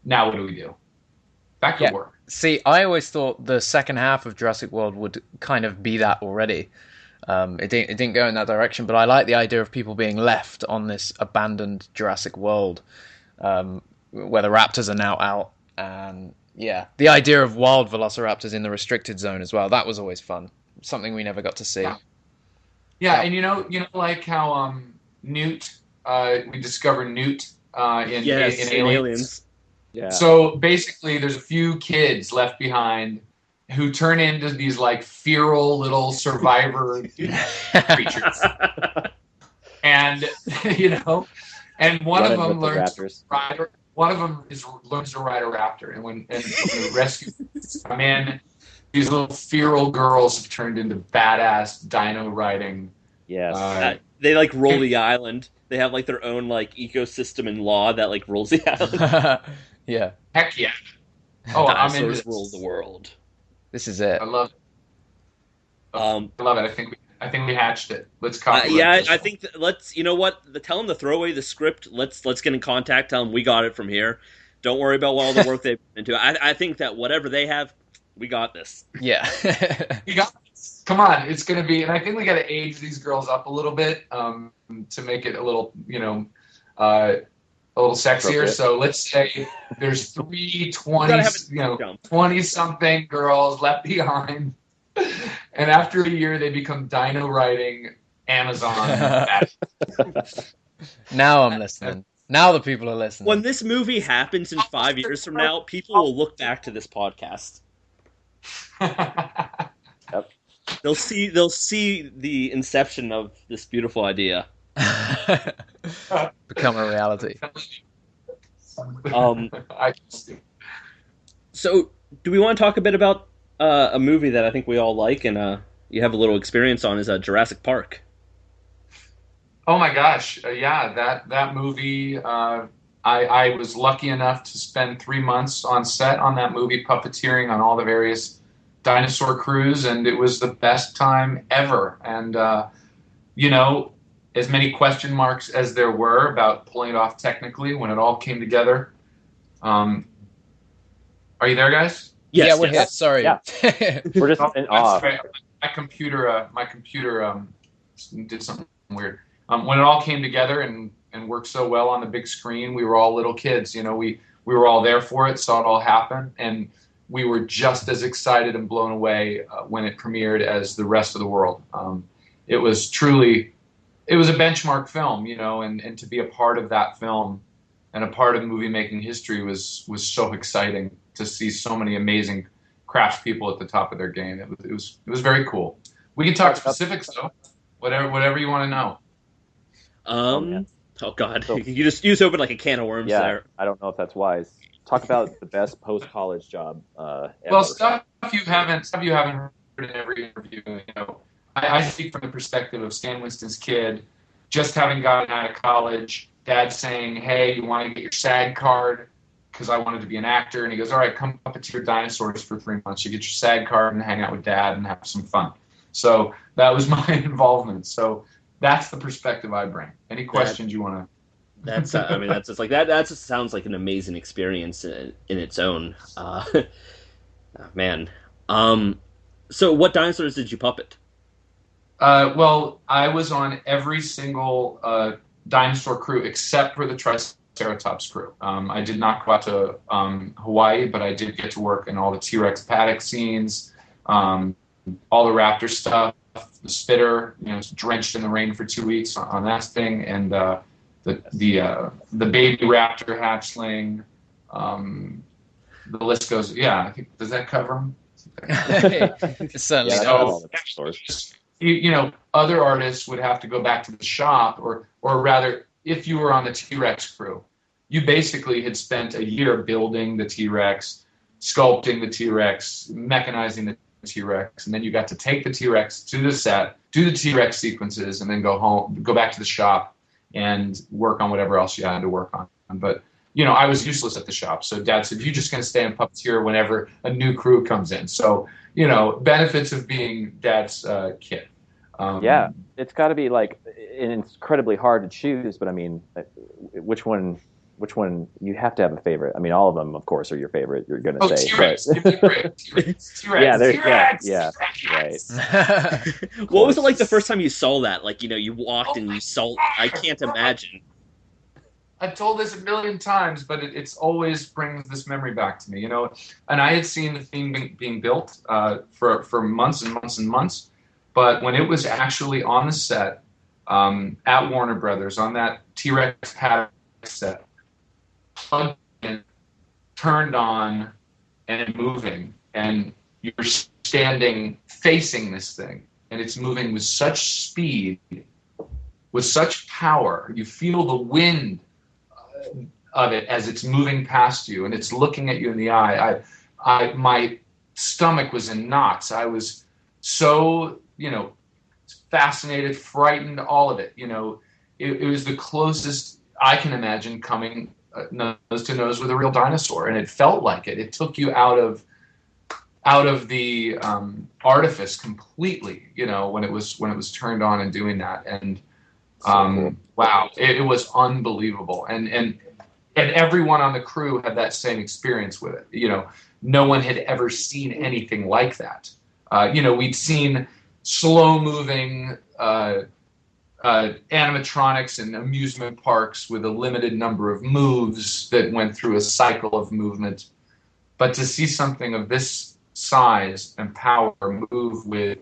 what do we do? That could work. See, I always thought the second half of Jurassic World would kind of be that already. It didn't go in that direction, but I like the idea of people being left on this abandoned Jurassic World, where the raptors are now out, and... yeah, the idea of wild velociraptors in the restricted zone as well. That was always fun. Something we never got to see. Yeah, and like how Newt, we discover Newt in Aliens. Yeah. So basically, there's a few kids left behind who turn into these like feral little survivor creatures, and and one of them learns to ride. One of them learns to ride a raptor, and when the rescue come in, these little feral girls have turned into badass dino riding. Yes, they like rule the island. They have like their own like ecosystem and law that like rules the island. Yeah. Heck yeah! Oh, I'm in Dinosaurs this. rule the world. This is it. I love it. I love it. I think I think we hatched it. Let's copyright Yeah, this I one. think let's. You know what? Tell them to throw away the script. Let's get in contact. Tell them we got it from here. Don't worry about all the work they've put into it. I think that whatever they have, we got this. Yeah. You got this. Come on, it's going to be, and I think we got to age these girls up a little bit to make it a little, a little sexier. So let's say there's 20 something girls left behind, and after a year they become dino riding Amazon. Now I'm listening. Now the people are listening. When this movie happens in 5 years from now, people will look back to this podcast. Yep. They'll see the inception of this beautiful idea. Become a reality. So, do we want to talk a bit about a movie that I think we all like and you have a little experience on is Jurassic Park? Oh my gosh, yeah, that movie. I was lucky enough to spend 3 months on set on that movie, puppeteering on all the various dinosaur crews, and it was the best time ever. And as many question marks as there were about pulling it off technically, when it all came together. Are you there, guys? Yes, yeah, we're yes. here. Sorry. Yeah. We're just in awe. My computer did something weird. When it all came together and worked so well on the big screen, we were all little kids. We were all there for it, saw it all happen, and we were just as excited and blown away when it premiered as the rest of the world. It was a benchmark film, and to be a part of that film and a part of movie making history was so exciting to see so many amazing craftspeople at the top of their game. It was very cool. We can talk specifics though, whatever you want to know. Oh God, So- you just opened like a can of worms Yeah, there. I don't know if that's wise. Talk about the best post-college job ever. Well, stuff you haven't heard in every interview. I speak from the perspective of Stan Winston's kid, just having gotten out of college. Dad saying, "Hey, you want to get your SAG card?" Because I wanted to be an actor, and he goes, "All right, come puppeteer dinosaurs for 3 months. You get your SAG card and hang out with Dad and have some fun." So that was my involvement. So that's the perspective I bring. Any questions you want to? That's that's just like that. That just sounds like an amazing experience in its own. Man. So what dinosaurs did you puppet? Well, I was on every single dinosaur crew except for the Triceratops crew. I did not go out to Hawaii, but I did get to work in all the T-Rex paddock scenes, all the raptor stuff, the spitter, drenched in the rain for 2 weeks on that thing, and the baby raptor hatchling. The list goes. Yeah, I think, does that cover them? It certainly Yeah, that's does. all the stores. Other artists would have to go back to the shop, or rather, if you were on the T-Rex crew, you basically had spent a year building the T-Rex, sculpting the T-Rex, mechanizing the T-Rex, and then you got to take the T-Rex to the set, do the T-Rex sequences, and then go home, go back to the shop, and work on whatever else you had to work on. But I was useless at the shop, so Dad said, "You're just going to stay and puppeteer whenever a new crew comes in." So benefits of being Dad's kid. Yeah, it's got to be like incredibly hard to choose, but I mean, which one? You have to have a favorite. I mean, all of them, of course, are your favorite. You're going to say, T-Rex. T-Rex. Yeah, T-Rex. yeah, right. What was it like the first time you saw that? Like, you walked and you saw. I can't imagine. I've told this a million times, but it's always brings this memory back to me. And I had seen the theme being built for months and months and months, but when it was actually on the set at Warner Brothers on that T-Rex paddock set, plugged in, turned on, and moving, and you're standing facing this thing, and it's moving with such speed, with such power. You feel the wind of it as it's moving past you, and it's looking at you in the eye. My stomach was in knots. I was so, fascinated, frightened, all of it. It was the closest I can imagine coming nose to nose with a real dinosaur, and it felt like it. It took you out of the artifice completely, when it was turned on and doing that. And wow, it was unbelievable. And everyone on the crew had that same experience with it. No one had ever seen anything like that. We'd seen slow moving animatronics in amusement parks with a limited number of moves that went through a cycle of movement. But to see something of this size and power move with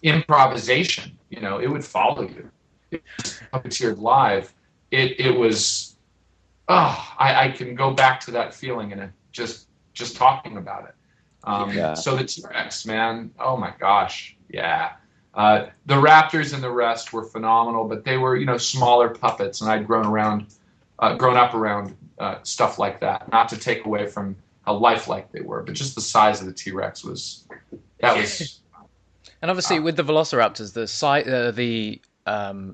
improvisation, it would follow you. It was puppeteered live. It was, I can go back to that feeling and just talking about it. So the T-Rex, man, oh my gosh, yeah. The Raptors and the rest were phenomenal, but they were, smaller puppets, and I'd grown up around stuff like that. Not to take away from how lifelike they were, but just the size of the T-Rex was. And obviously, with the Velociraptors, the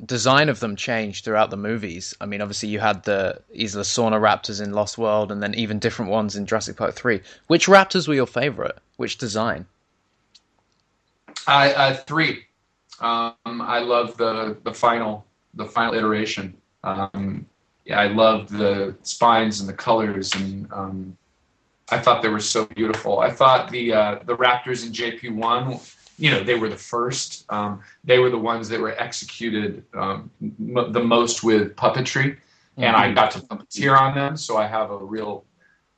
design of them changed throughout the movies. I mean, obviously, you had the Isla Sorna Raptors in Lost World, and then even different ones in Jurassic Park 3. Which Raptors were your favorite? Which design? 3. I love the final iteration. I loved the spines and the colors, and I thought they were so beautiful. I thought the Raptors in JP1, they were the first. They were the ones that were executed the most with puppetry, and I got to puppeteer on them, so I have a real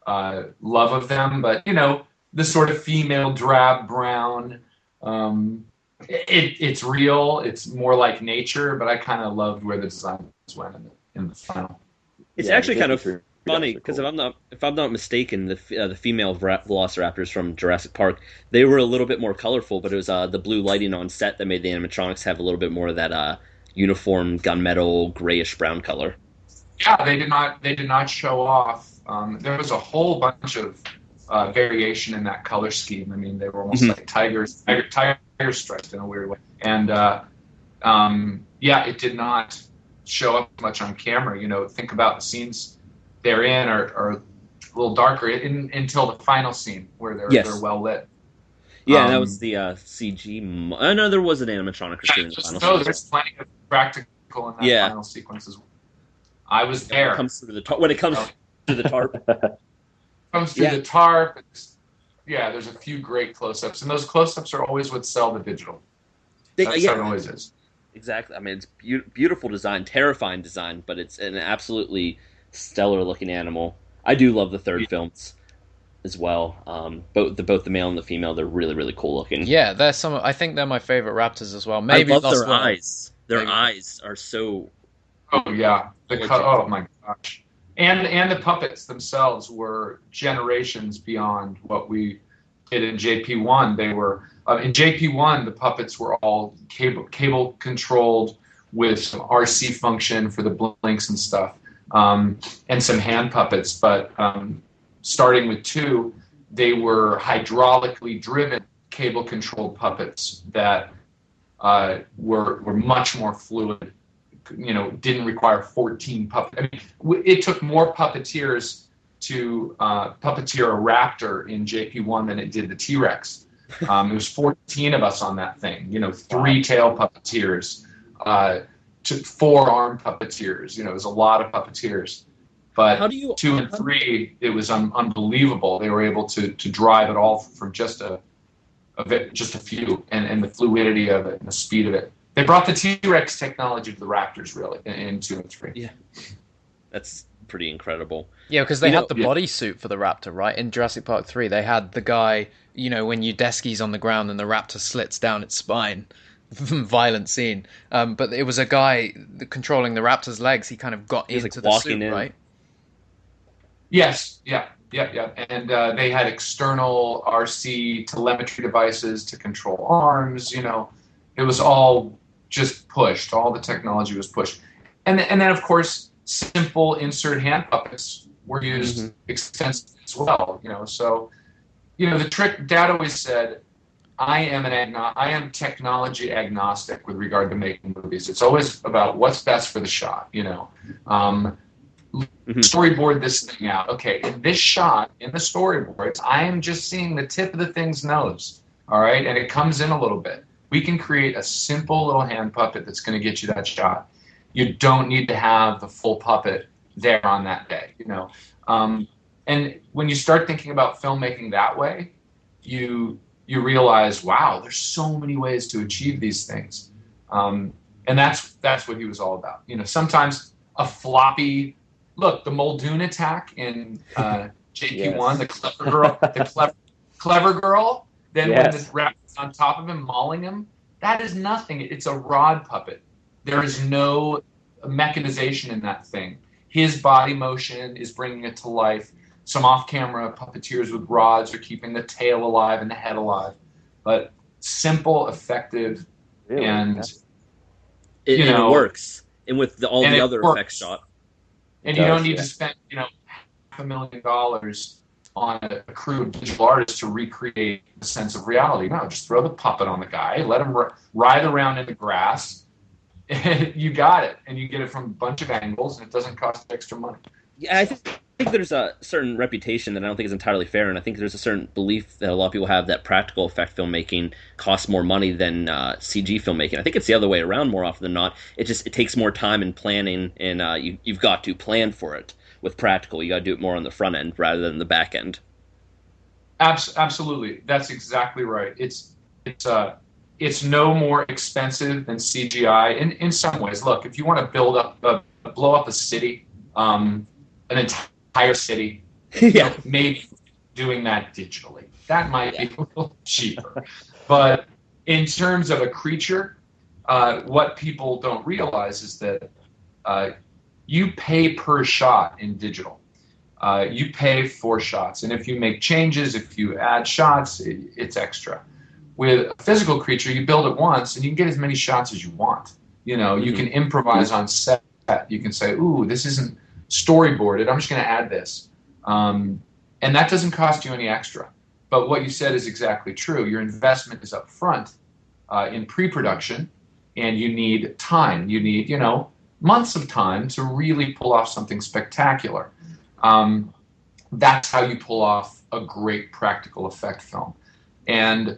love of them. But the sort of female drab brown. It's real. It's more like nature, but I kind of loved where the designs went in the final. It's actually kind of funny because cool. if I'm not mistaken, the female Velociraptors from Jurassic Park, they were a little bit more colorful, but it was the blue lighting on set that made the animatronics have a little bit more of that uniform gunmetal grayish brown color. Yeah, they did not show off. There was a whole bunch of variation in that color scheme. I mean, they were almost like tiger stripes in a weird way. And it did not show up much on camera. Think about the scenes they're in are a little darker until the final scene where they're well lit. Yeah, and that was the CG. No, there was an animatronic or two in the final scene. There's plenty of practical in that final sequence as well. I was there. When it comes to the tarp. Comes through the tarp. There's a few great close-ups, and those close-ups are always what sell the digital. That's how it always is. Exactly. I mean, it's beautiful design, terrifying design, but it's an absolutely stellar-looking animal. I do love the third films as well. Both the male and the female, they're really, really cool looking. Yeah, I think they're my favorite Raptors as well. Maybe I love their eyes. Their eyes are so. Oh yeah. Oh my gosh. And the puppets themselves were generations beyond what we did in JP1. They were in JP1. The puppets were all cable controlled with some RC function for the blinks and stuff, and some hand puppets. But starting with 2, they were hydraulically driven cable controlled puppets that were much more fluid. Didn't require 14 puppets. I mean, it took more puppeteers to puppeteer a raptor in JP1 than it did the T-Rex. It was 14 of us on that thing. 3 tail puppeteers, to 4 arm puppeteers. It was a lot of puppeteers. But 2 and 3, it was unbelievable. They were able to drive it all from just a few, and the fluidity of it and the speed of it. They brought the T-Rex technology to the Raptors, really, in 2 and 3. Yeah, that's pretty incredible. Yeah, because they had the bodysuit for the Raptor, right? In Jurassic Park 3, they had the guy, when Udesky's on the ground and the Raptor slits down its spine. Violent scene. But it was a guy controlling the Raptor's legs. He kind of got into the suit, right? Yes, yeah. And they had external RC telemetry devices to control arms. It was all just pushed. All the technology was pushed, and then of course simple insert hand puppets were used extensively as well. So the trick. Dad always said, I am technology agnostic with regard to making movies. It's always about what's best for the shot. Storyboard this thing out. Okay, in this shot, in the storyboards, I am just seeing the tip of the thing's nose. all right? And it comes in a little bit. We can create a simple little hand puppet that's going to get you that shot. You don't need to have the full puppet there on that day, you know. And when you start thinking about filmmaking that way, you realize, wow, there's so many ways to achieve these things. And that's what he was all about. You know, sometimes a floppy, look, the Muldoon attack in JP1, the clever girl, then when the rat is on top of him, mauling him, that is nothing. It's a rod puppet. There is no mechanization in that thing. His body motion is bringing it to life. Some off-camera puppeteers with rods are keeping the tail alive and the head alive. But simple, effective, and it works. And with all the other effects shot. And you don't need to spend, $500,000 on a crew of digital artists to recreate the sense of reality. No, just throw the puppet on the guy, let him ride around in the grass, and you got it. And you get it from a bunch of angles, and it doesn't cost extra money. Yeah, I think there's a certain reputation that I don't think is entirely fair, and I think there's a certain belief that a lot of people have that practical effect filmmaking costs more money than CG filmmaking. I think it's the other way around more often than not. It takes more time and planning, and you've got to plan for it. With practical, you got to do it more on the front end rather than the back end. Absolutely, that's exactly right. It's no more expensive than CGI in some ways. Look, if you want to blow up a city, an entire city, maybe doing that digitally, that might be a little cheaper. But in terms of a creature, what people don't realize is that you pay per shot in digital. You pay for shots, and if you make changes, if you add shots, it's extra. With a physical creature, you build it once, and you can get as many shots as you want. You can improvise on set. You can say, "Ooh, this isn't storyboarded. I'm just going to add this," and that doesn't cost you any extra. But what you said is exactly true. Your investment is up front in pre-production, and you need time. You need, months of time to really pull off something spectacular. That's how you pull off a great practical effect film, and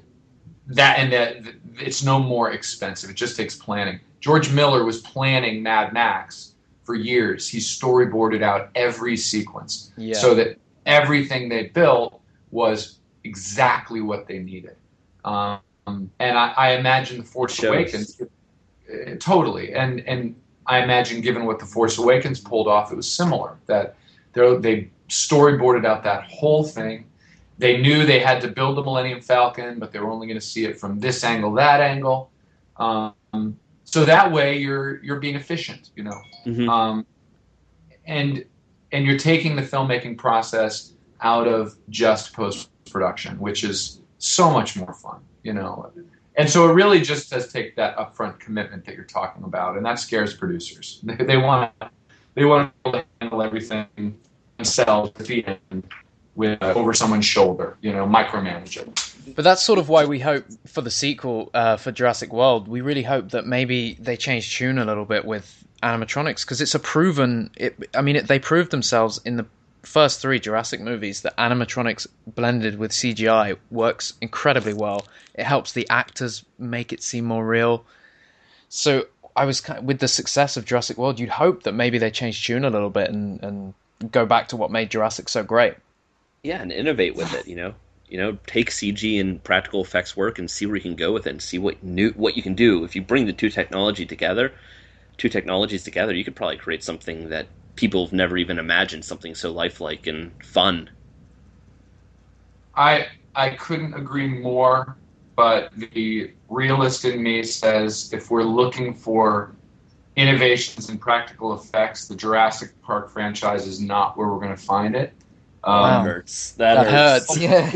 that it's no more expensive. It just takes planning. George Miller was planning Mad Max for years. He storyboarded out every sequence so that everything they built was exactly what they needed. And I imagine The Force Awakens totally, and I imagine, given what The Force Awakens pulled off, it was similar. That they storyboarded out that whole thing. They knew they had to build the Millennium Falcon, but they were only going to see it from this angle, that angle. So that way, you're being efficient, Mm-hmm. And you're taking the filmmaking process out of just post-production, which is so much more fun, And so it really just does take that upfront commitment that you're talking about, and that scares producers. They want to handle everything themselves at the end over someone's shoulder, micromanage it. But that's sort of why we hope for the sequel for Jurassic World. We really hope that maybe they change tune a little bit with animatronics, because it's they proved themselves in the first 3 Jurassic movies that animatronics blended with CGI works incredibly well. It helps the actors make it seem more real. So with the success of Jurassic World, you'd hope that maybe they change tune a little bit and go back to what made Jurassic so great. Yeah, and innovate with it, take CG and practical effects work and see where you can go with it, and see what you can do. If you bring the two technologies together, you could probably create something that people have never even imagined, something so lifelike and fun. I couldn't agree more, but the realist in me says if we're looking for innovations in practical effects, the Jurassic Park franchise is not where we're going to find it. That hurts. That hurts. Yeah.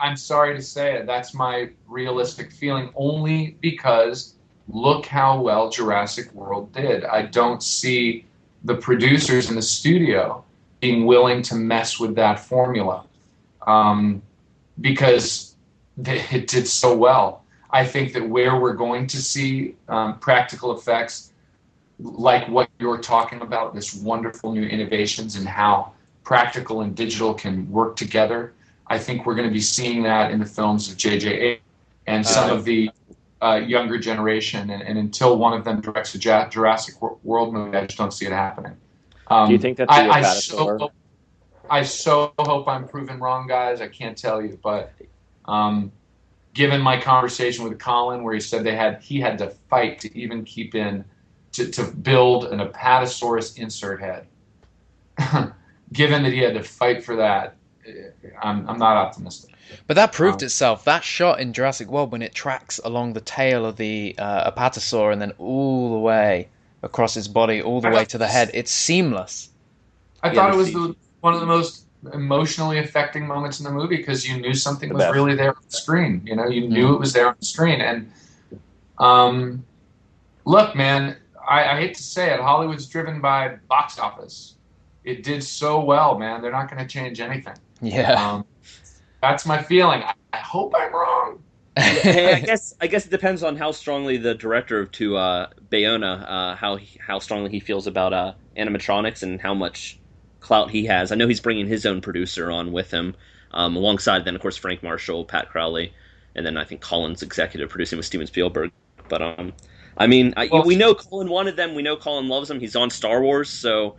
I'm sorry to say it. That's my realistic feeling, only because look how well Jurassic World did. I don't see the producers in the studio being willing to mess with that formula because it did so well. I think that where we're going to see practical effects like what you're talking about, this wonderful new innovations and how practical and digital can work together, I think we're going to be seeing that in the films of J.J. and some of the younger generation. And until one of them directs a Jurassic World movie, I just don't see it happening. Do you think that's the Apatosaur? I so hope I'm proven wrong, guys. I can't tell you, but given my conversation with Colin, where he said he had to fight to even keep in to build an Apatosaurus insert head. Given that he had to fight for that, I'm not optimistic. But that proved itself. That shot in Jurassic World when it tracks along the tail of the Apatosaur and then all the way across his body, all the way to the head. It's seamless. I thought it was one of the most emotionally affecting moments in the movie because you knew something was really there on the screen. You know, you knew it was there on the screen. And look, man, I hate to say it, Hollywood's driven by box office. It did so well, man. They're not going to change anything. Yeah. That's my feeling. I hope I'm wrong. Hey, I guess it depends on how strongly the director to Bayona, how strongly he feels about animatronics and how much clout he has. I know he's bringing his own producer on with him, alongside then of course Frank Marshall, Pat Crowley, and then I think Colin's executive producing with Steven Spielberg. But we know Colin wanted them. We know Colin loves them. He's on Star Wars, so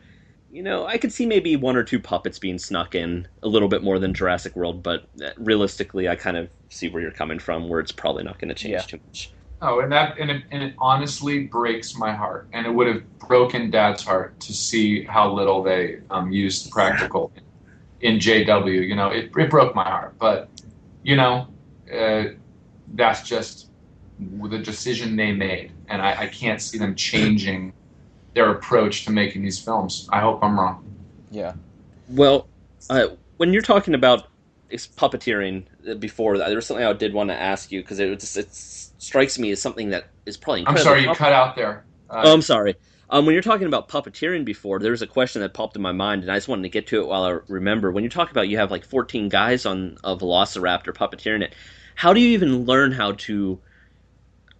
I could see maybe one or two puppets being snuck in a little bit more than Jurassic World. But realistically, I kind of see where you're coming from, where it's probably not going to change too much. Oh, and it honestly breaks my heart, and it would have broken Dad's heart to see how little they used practical in JW. It broke my heart, but that's just the decision they made, and I can't see them changing their approach to making these films. I hope I'm wrong. Yeah. Well, when you're talking about puppeteering before, there was something I did want to ask you because it strikes me as something that is probably incredibly... I'm sorry, you cut out there. I'm sorry. When you're talking about puppeteering before, there was a question that popped in my mind, and I just wanted to get to it while I remember. When you talk about you have like 14 guys on a Velociraptor puppeteering it, how do you even learn how to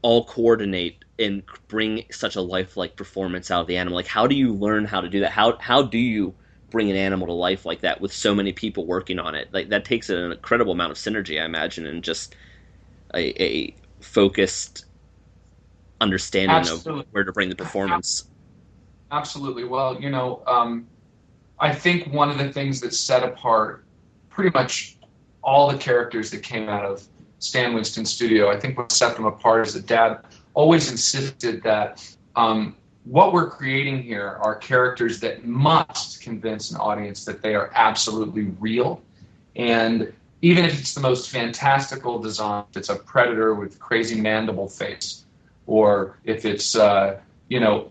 all coordinate and bring such a lifelike performance out of the animal? Like, how do you learn how to do that? How do you bring an animal to life like that with so many people working on it? Like, that takes an incredible amount of synergy, I imagine, and just a focused understanding of where to bring the performance. Absolutely. Well, I think one of the things that set apart pretty much all the characters that came out of Stan Winston's studio, I think what set them apart is that Dad always insisted that what we're creating here are characters that must convince an audience that they are absolutely real. And even if it's the most fantastical design, if it's a predator with crazy mandible face, or if it's,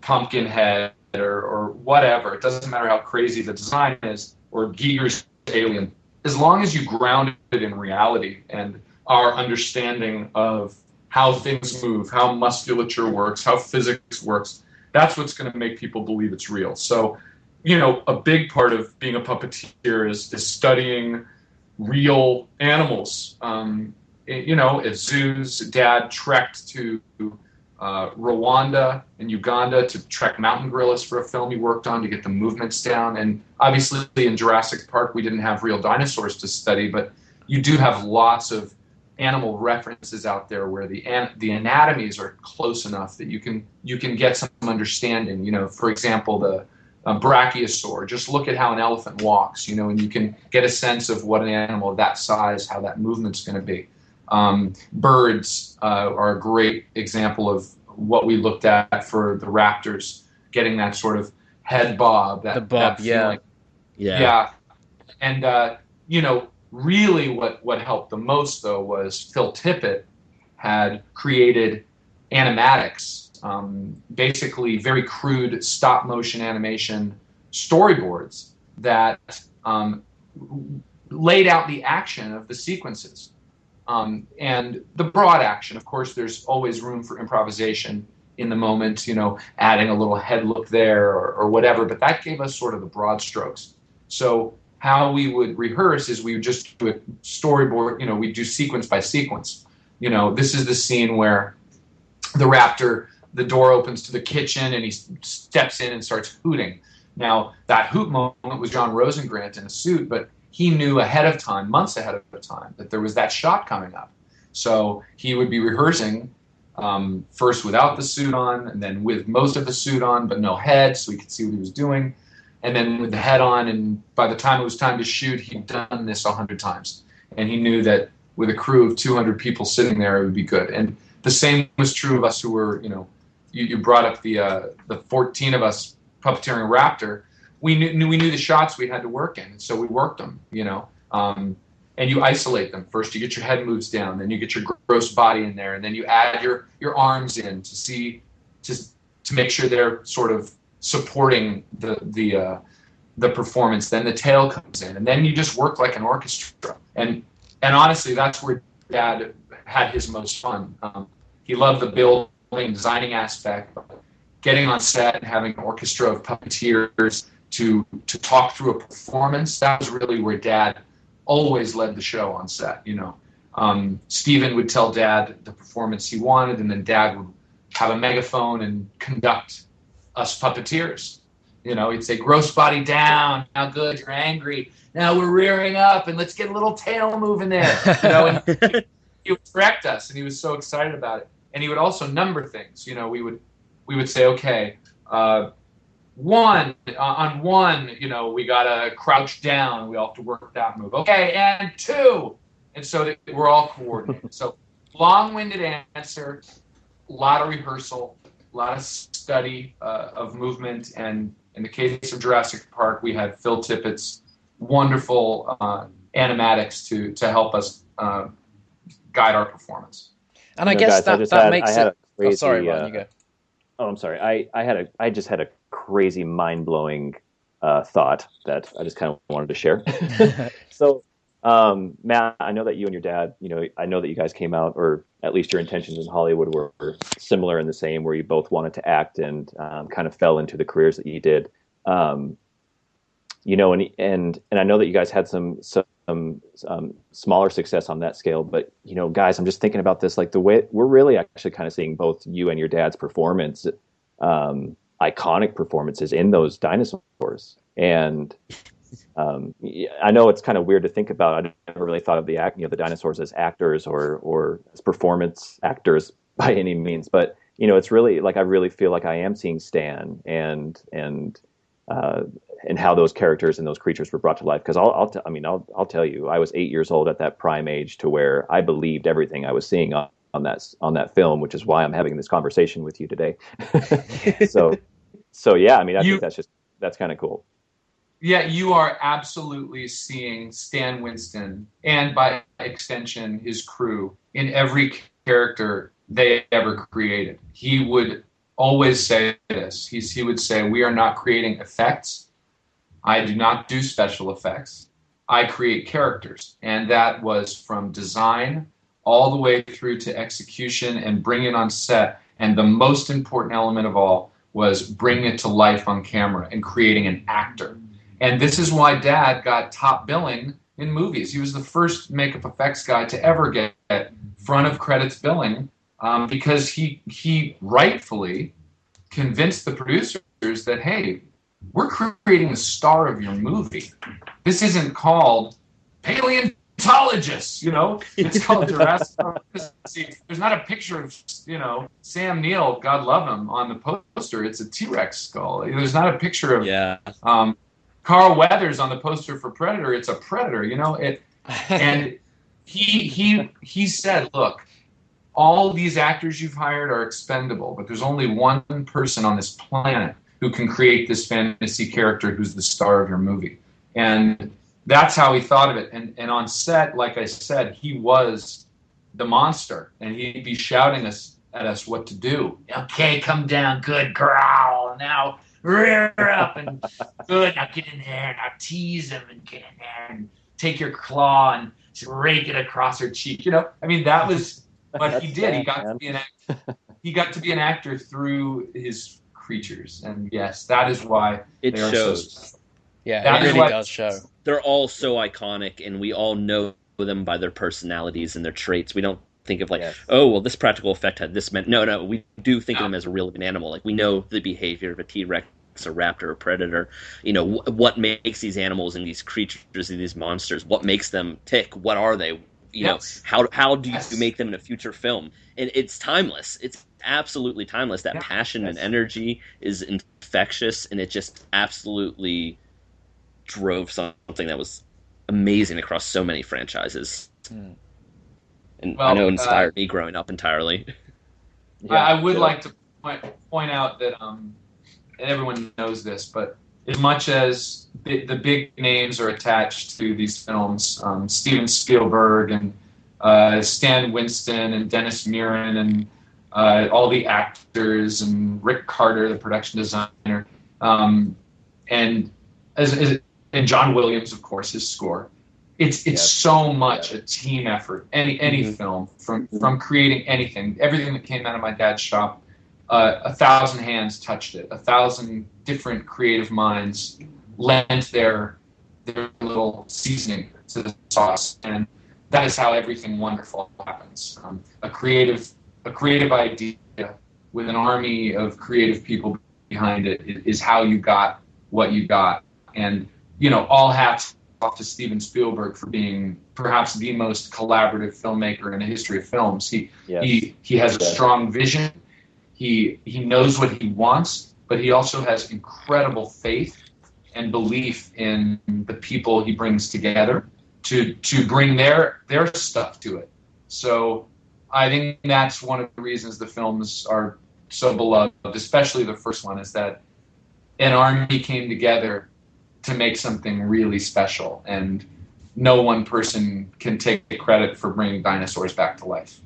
pumpkin head or whatever, it doesn't matter how crazy the design is, or Giger's alien, as long as you ground it in reality and our understanding of how things move, how musculature works, how physics works, that's what's going to make people believe it's real. So, a big part of being a puppeteer is studying real animals. At zoos, Dad trekked to Rwanda and Uganda to trek mountain gorillas for a film he worked on to get the movements down. And obviously in Jurassic Park, we didn't have real dinosaurs to study, but you do have lots of animal references out there where the anatomies are close enough that you can get some understanding. For example, the brachiosaur. Just look at how an elephant walks, and you can get a sense of what an animal of that size, how that movement's going to be. Birds are a great example of what we looked at for the raptors, getting that sort of head bob. The bob, yeah. And really what helped the most, though, was Phil Tippett had created animatics, basically very crude stop-motion animation storyboards that laid out the action of the sequences. And the broad action, of course, there's always room for improvisation in the moment, adding a little head look there or whatever, but that gave us sort of the broad strokes. So how we would rehearse is we would just do a storyboard, we'd do sequence by sequence. This is the scene where the raptor, the door opens to the kitchen and he steps in and starts hooting. Now, that hoot moment was John Rosengrant in a suit, but he knew ahead of time, months ahead of time, that there was that shot coming up. So he would be rehearsing first without the suit on, and then with most of the suit on, but no head, so he could see what he was doing. And then with the head on, and by the time it was time to shoot, he'd done this 100 times. And he knew that with a crew of 200 people sitting there, it would be good. And the same was true of us who were, you brought up the 14 of us puppeteering Raptor. We knew the shots we had to work in, so we worked them, and you isolate them. First, you get your head moves down, then you get your gross body in there, and then you add your arms in to make sure they're sort of supporting the performance. Then the tail comes in, and then you just work like an orchestra. And honestly, that's where Dad had his most fun. He loved the building, designing aspect, but getting on set and having an orchestra of puppeteers to talk through a performance. That was really where Dad always led the show on set. Steven would tell Dad the performance he wanted, and then Dad would have a megaphone and conduct us puppeteers. He'd say, gross body down, now good, you're angry, now we're rearing up, and let's get a little tail moving there. And he would correct us, and he was so excited about it. And he would also number things. We would say, okay, on one, we gotta crouch down, we all have to work that move. Okay, and 2. And so that we're all coordinated. So long-winded answer, a lot of rehearsal, a lot of study of movement, and in the case of Jurassic Park, we had Phil Tippett's wonderful animatics to help us guide our performance. And I guess guys, that makes it. Crazy, sorry, Ron, you go. Oh, I'm sorry. I just had a crazy, mind-blowing thought that I just kind of wanted to share. So, Matt, I know that you and your dad, I know that you guys came out, or at least your intentions in Hollywood were similar and the same, where you both wanted to act and kind of fell into the careers that you did. And I know that you guys had some smaller success on that scale, but guys, I'm just thinking about this, like the way we're really actually kind of seeing both you and your dad's performance, iconic performances in those dinosaurs. And I know it's kind of weird to think about. I never really thought of the dinosaurs as actors or as performance actors by any means, but it's really like I really feel like I am seeing Stan and how those characters and those creatures were brought to life. Because I'll tell you, I was 8 years old at that prime age to where I believed everything I was seeing on that film, which is why I'm having this conversation with you today. So yeah, I think that's kind of cool. Yeah, you are absolutely seeing Stan Winston, and by extension, his crew, in every character they ever created. He would always say this. He would say, we are not creating effects. I do not do special effects. I create characters. And that was from design all the way through to execution and bring it on set. And the most important element of all was bringing it to life on camera and creating an actor. And this is why Dad got top billing in movies. He was the first makeup effects guy to ever get front of credits billing, because he rightfully convinced the producers that, hey, we're creating the star of your movie. This isn't called paleontologists, It's called Jurassic Park. There's not a picture of, Sam Neill, God love him, on the poster. It's a T-Rex skull. There's not a picture of Carl Weathers on the poster for Predator. It's a predator, And he said, look, all these actors you've hired are expendable, but there's only one person on this planet who can create this fantasy character who's the star of your movie. And that's how he thought of it. And on set, like I said, he was the monster, and he'd be shouting at us what to do. Okay, come down, good, growl. Now rear up, and good, now get in there, now tease him and get in there and take your claw and rake it across her cheek. That was what he did. He got to be an actor. He got to be an actor through his creatures, and yes, that is why it they are shows. So yeah, that it really does show. They're all so iconic, and we all know them by their personalities and their traits. We don't think of oh, well, this practical effect had this meant. No, we do think of them as a real animal. Like, we know the behavior of a T-Rex a raptor or predator. You know, what makes these animals and these creatures and these monsters? What makes them tick? What are they? You know, how do you make them in a future film? And it's timeless. It's absolutely timeless. That passion and energy is infectious, and it just absolutely drove something that was amazing across so many franchises. And I know inspired me growing up entirely. I would like to point out that, and everyone knows this, but as much as the big names are attached to these films, Steven Spielberg and Stan Winston and Dennis Muren and all the actors and Rick Carter, the production designer, and John Williams, of course, his score. It's so much a team effort. Any film, from creating anything, everything that came out of my dad's shop, 1,000 hands touched it. 1,000 different creative minds lent their little seasoning to the sauce, and that is how everything wonderful happens. A creative idea with an army of creative people behind it is how you got what you got. And all hats off to Steven Spielberg for being perhaps the most collaborative filmmaker in the history of films. He has a strong vision. He knows what he wants, but he also has incredible faith and belief in the people he brings together to bring their stuff to it. So I think that's one of the reasons the films are so beloved, especially the first one, is that an army came together to make something really special, and no one person can take credit for bringing dinosaurs back to life.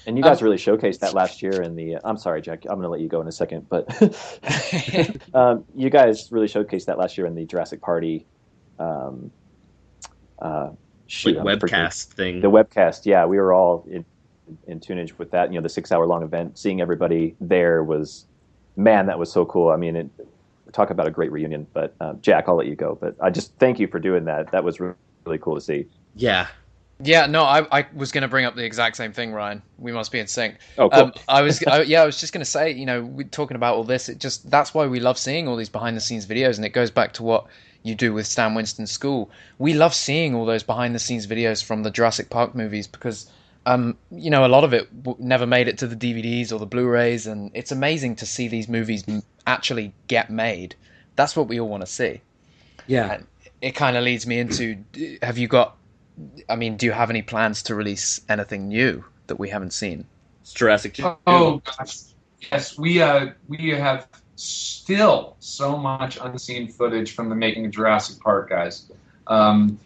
And you guys really showcased that last year in the. I'm sorry, Jack. I'm going to let you go in a second, but you guys really showcased that last year in the Jurassic Party. Webcast thing. The webcast, yeah, we were all in tunage with that. The 6-hour-long event. Seeing everybody there was, man, that was so cool. I mean, talk about a great reunion. But Jack, I'll let you go. But I just thank you for doing that. That was really cool to see. Yeah. Yeah, no, I was going to bring up the exact same thing, Ryan. We must be in sync. Oh, cool. I was just going to say, we're talking about all this. That's why we love seeing all these behind-the-scenes videos, and it goes back to what you do with Stan Winston's school. We love seeing all those behind-the-scenes videos from the Jurassic Park movies because, a lot of it never made it to the DVDs or the Blu-rays, and it's amazing to see these movies actually get made. That's what we all want to see. Yeah. And it kind of leads me into, do you have any plans to release anything new that we haven't seen? It's Jurassic 2. Oh, gosh. Yes, we have still so much unseen footage from the making of Jurassic Park, guys. And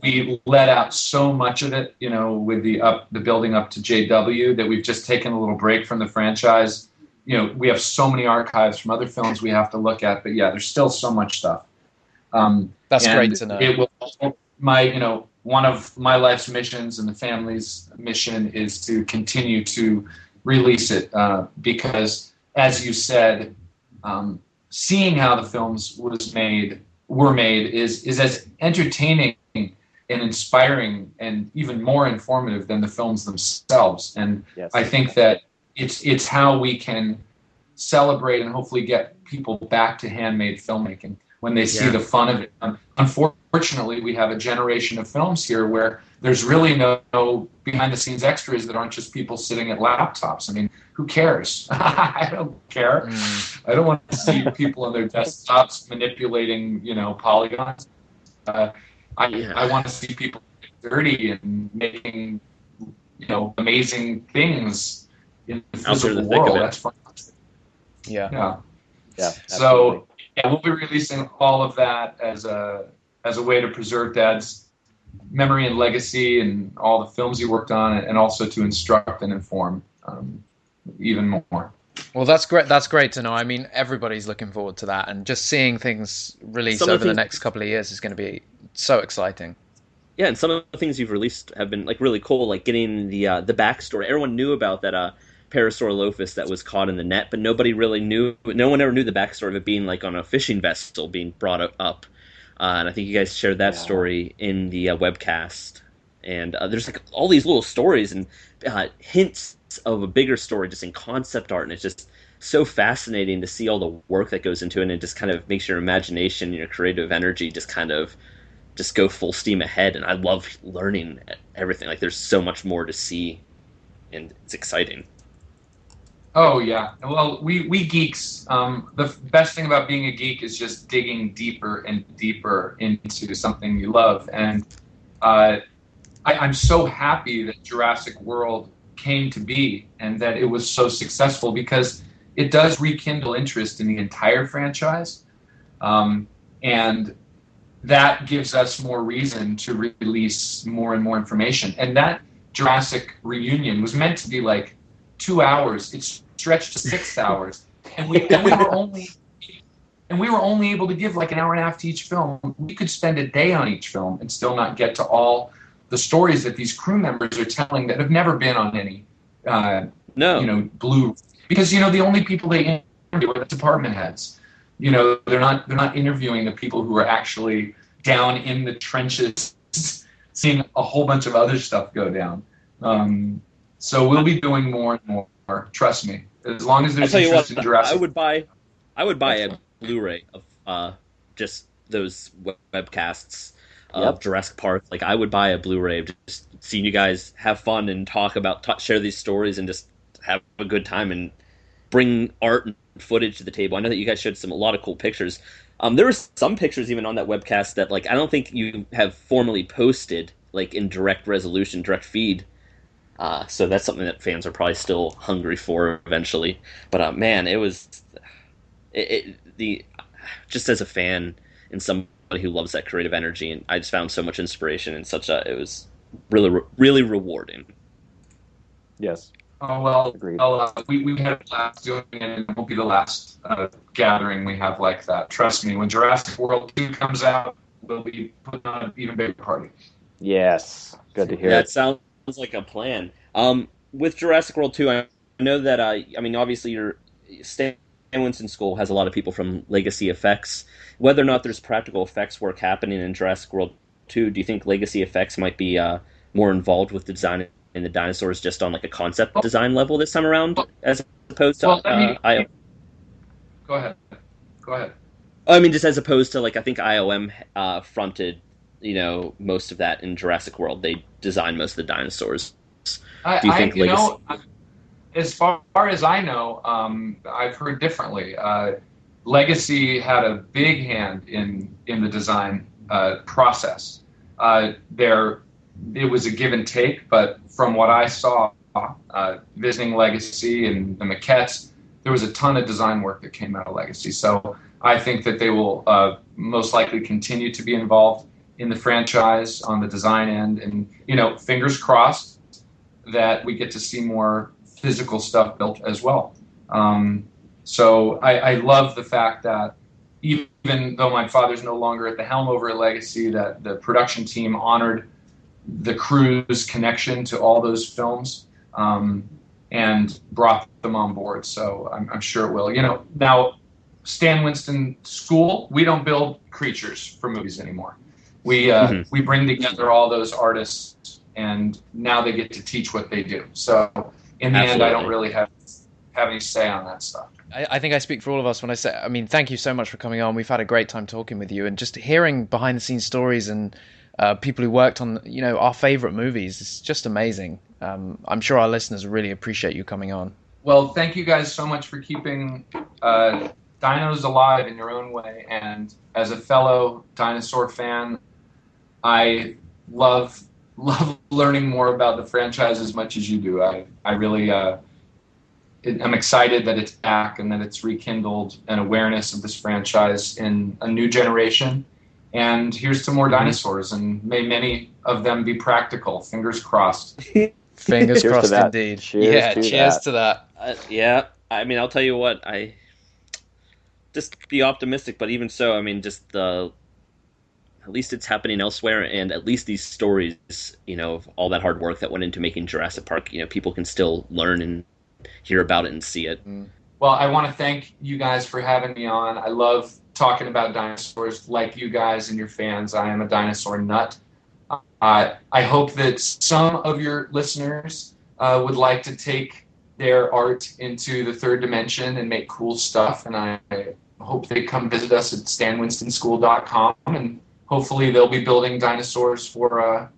we let out so much of it, with the building up to JW, that we've just taken a little break from the franchise. We have so many archives from other films we have to look at, but yeah, there's still so much stuff. That's great to know. It will, one of my life's missions and the family's mission is to continue to release it because, as you said, seeing how the films were made is as entertaining and inspiring and even more informative than the films themselves. And yes. I think that it's how we can celebrate and hopefully get people back to handmade filmmaking when they see the fun of it. Unfortunately, we have a generation of films here where there's really no behind-the-scenes extras that aren't just people sitting at laptops. I mean, who cares? I don't care. I don't want to see people on their desktops manipulating, polygons. I want to see people dirty and making, amazing things in the physical world. That's fun. Yeah. So we'll be releasing all of that as a way to preserve Dad's memory and legacy and all the films he worked on, and also to instruct and inform even more. Well, that's great. That's great to know. I mean, everybody's looking forward to that, and just seeing things released over the next couple of years is going to be so exciting. Yeah, and some of the things you've released have been really cool, like getting the backstory. Everyone knew about that Parasaurolophus that was caught in the net, but nobody really knew. No one ever knew the backstory of it being on a fishing vessel being brought up. And I think you guys shared that story in the webcast. And there's all these little stories and hints of a bigger story just in concept art, and it's just so fascinating to see all the work that goes into it, and it just kind of makes your imagination and your creative energy just kind of just go full steam ahead. And I love learning everything. Like, there's so much more to see, and it's exciting. Oh yeah. Well, we geeks. The best thing about being a geek is just digging deeper and deeper into something you love. And I'm so happy that Jurassic World came to be and that it was so successful, because it does rekindle interest in the entire franchise, and that gives us more reason to release more and more information. And that Jurassic reunion was meant to be like 2 hours. It stretched to 6 hours, and we were only able to give like an hour and a half to each film. We could spend a day on each film and still not get to all the stories that these crew members are telling that have never been on any, blue. Because the only people they interview are the department heads. They're not interviewing the people who are actually down in the trenches, seeing a whole bunch of other stuff go down. So we'll be doing more and more. Trust me. As long as there's interest in Jurassic. I would buy a Blu-ray of just those webcasts of Jurassic Park. Like, I would buy a Blu-ray of just seeing you guys have fun and talk about, share these stories, and just have a good time and bring art and footage to the table. I know that you guys showed a lot of cool pictures. There were some pictures even on that webcast that, like, I don't think you have formally posted, like, in direct resolution, direct feed. So that's something that fans are probably still hungry for eventually. But man, it was just as a fan and somebody who loves that creative energy, and I just found so much inspiration and it was really, really rewarding. Yes. Oh, well, agreed. We had a blast doing it, and it won't be the last gathering we have like that. Trust me, when Jurassic World 2 comes out, we'll be putting on an even bigger party. Yes. Good to hear. That sounds like a plan. With Jurassic World 2, I know that, obviously your Stan Winston School has a lot of people from Legacy Effects. Whether or not there's practical effects work happening in Jurassic World 2, do you think Legacy Effects might be more involved with the design in the dinosaurs just on like a concept design level this time around, as opposed to Go ahead. I mean, just as opposed to, like, I think IOM fronted, most of that in Jurassic World. They designed most of the dinosaurs. Do you think Legacy? As far as I know, I've heard differently. Legacy had a big hand in the design process. It was a give and take, but from what I saw visiting Legacy and the maquettes, there was a ton of design work that came out of Legacy. So I think that they will most likely continue to be involved in the franchise on the design end. And, fingers crossed that we get to see more physical stuff built as well. So I love the fact that even though my father's no longer at the helm over at Legacy, that the production team honored the crew's connection to all those films and brought them on board. So I'm sure it will. Now, Stan Winston School, we don't build creatures for movies anymore. We bring together all those artists, and now they get to teach what they do. So in the end, I don't really have any say on that stuff. I think I speak for all of us when I say, thank you so much for coming on. We've had a great time talking with you, and just hearing behind the scenes stories and people who worked on, our favorite movies. It's just amazing. I'm sure our listeners really appreciate you coming on. Well, thank you guys so much for keeping dinos alive in your own way. And as a fellow dinosaur fan, I love learning more about the franchise as much as you do. I really I'm excited that it's back and that it's rekindled an awareness of this franchise in a new generation. And here's to more dinosaurs, and may many of them be practical. Fingers crossed. Fingers crossed, indeed. Cheers to that. Yeah, I'll tell you what. I just be optimistic, but even so, at least it's happening elsewhere, and at least these stories, of all that hard work that went into making Jurassic Park, people can still learn and hear about it and see it. Well, I want to thank you guys for having me on. I love talking about dinosaurs like you guys and your fans. I am a dinosaur nut. I hope that some of your listeners would like to take their art into the third dimension and make cool stuff. And I hope they come visit us at stanwinstonschool.com, and hopefully they'll be building dinosaurs for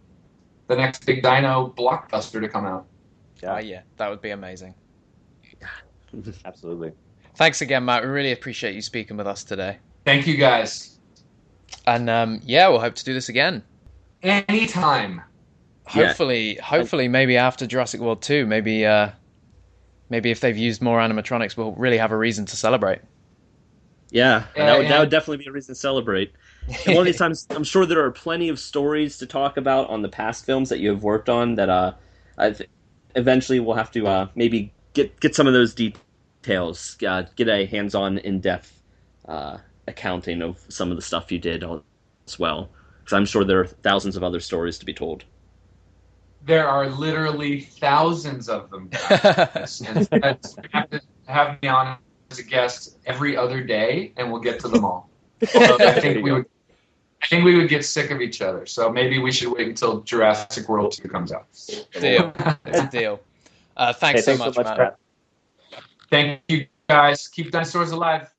the next big dino blockbuster to come out. Yeah. Oh, yeah, that would be amazing. Absolutely. Thanks again, Matt. We really appreciate you speaking with us today. Thank you, guys. And yeah, we'll hope to do this again. Anytime. Hopefully, maybe after Jurassic World 2, maybe if they've used more animatronics, we'll really have a reason to celebrate. Yeah, that would definitely be a reason to celebrate. And one of these times, I'm sure there are plenty of stories to talk about on the past films that you have worked on that eventually we'll have to maybe get some of those details, get a hands-on, in-depth accounting of some of the stuff you did as well, because I'm sure there are thousands of other stories to be told. There are literally thousands of them. And you have to have me on as a guest every other day, and we'll get to them all. So I think we would get sick of each other. So maybe we should wait until Jurassic World 2 comes out. Deal. It's a deal. Thanks so much, Matt. Thank you, guys. Keep dinosaurs alive.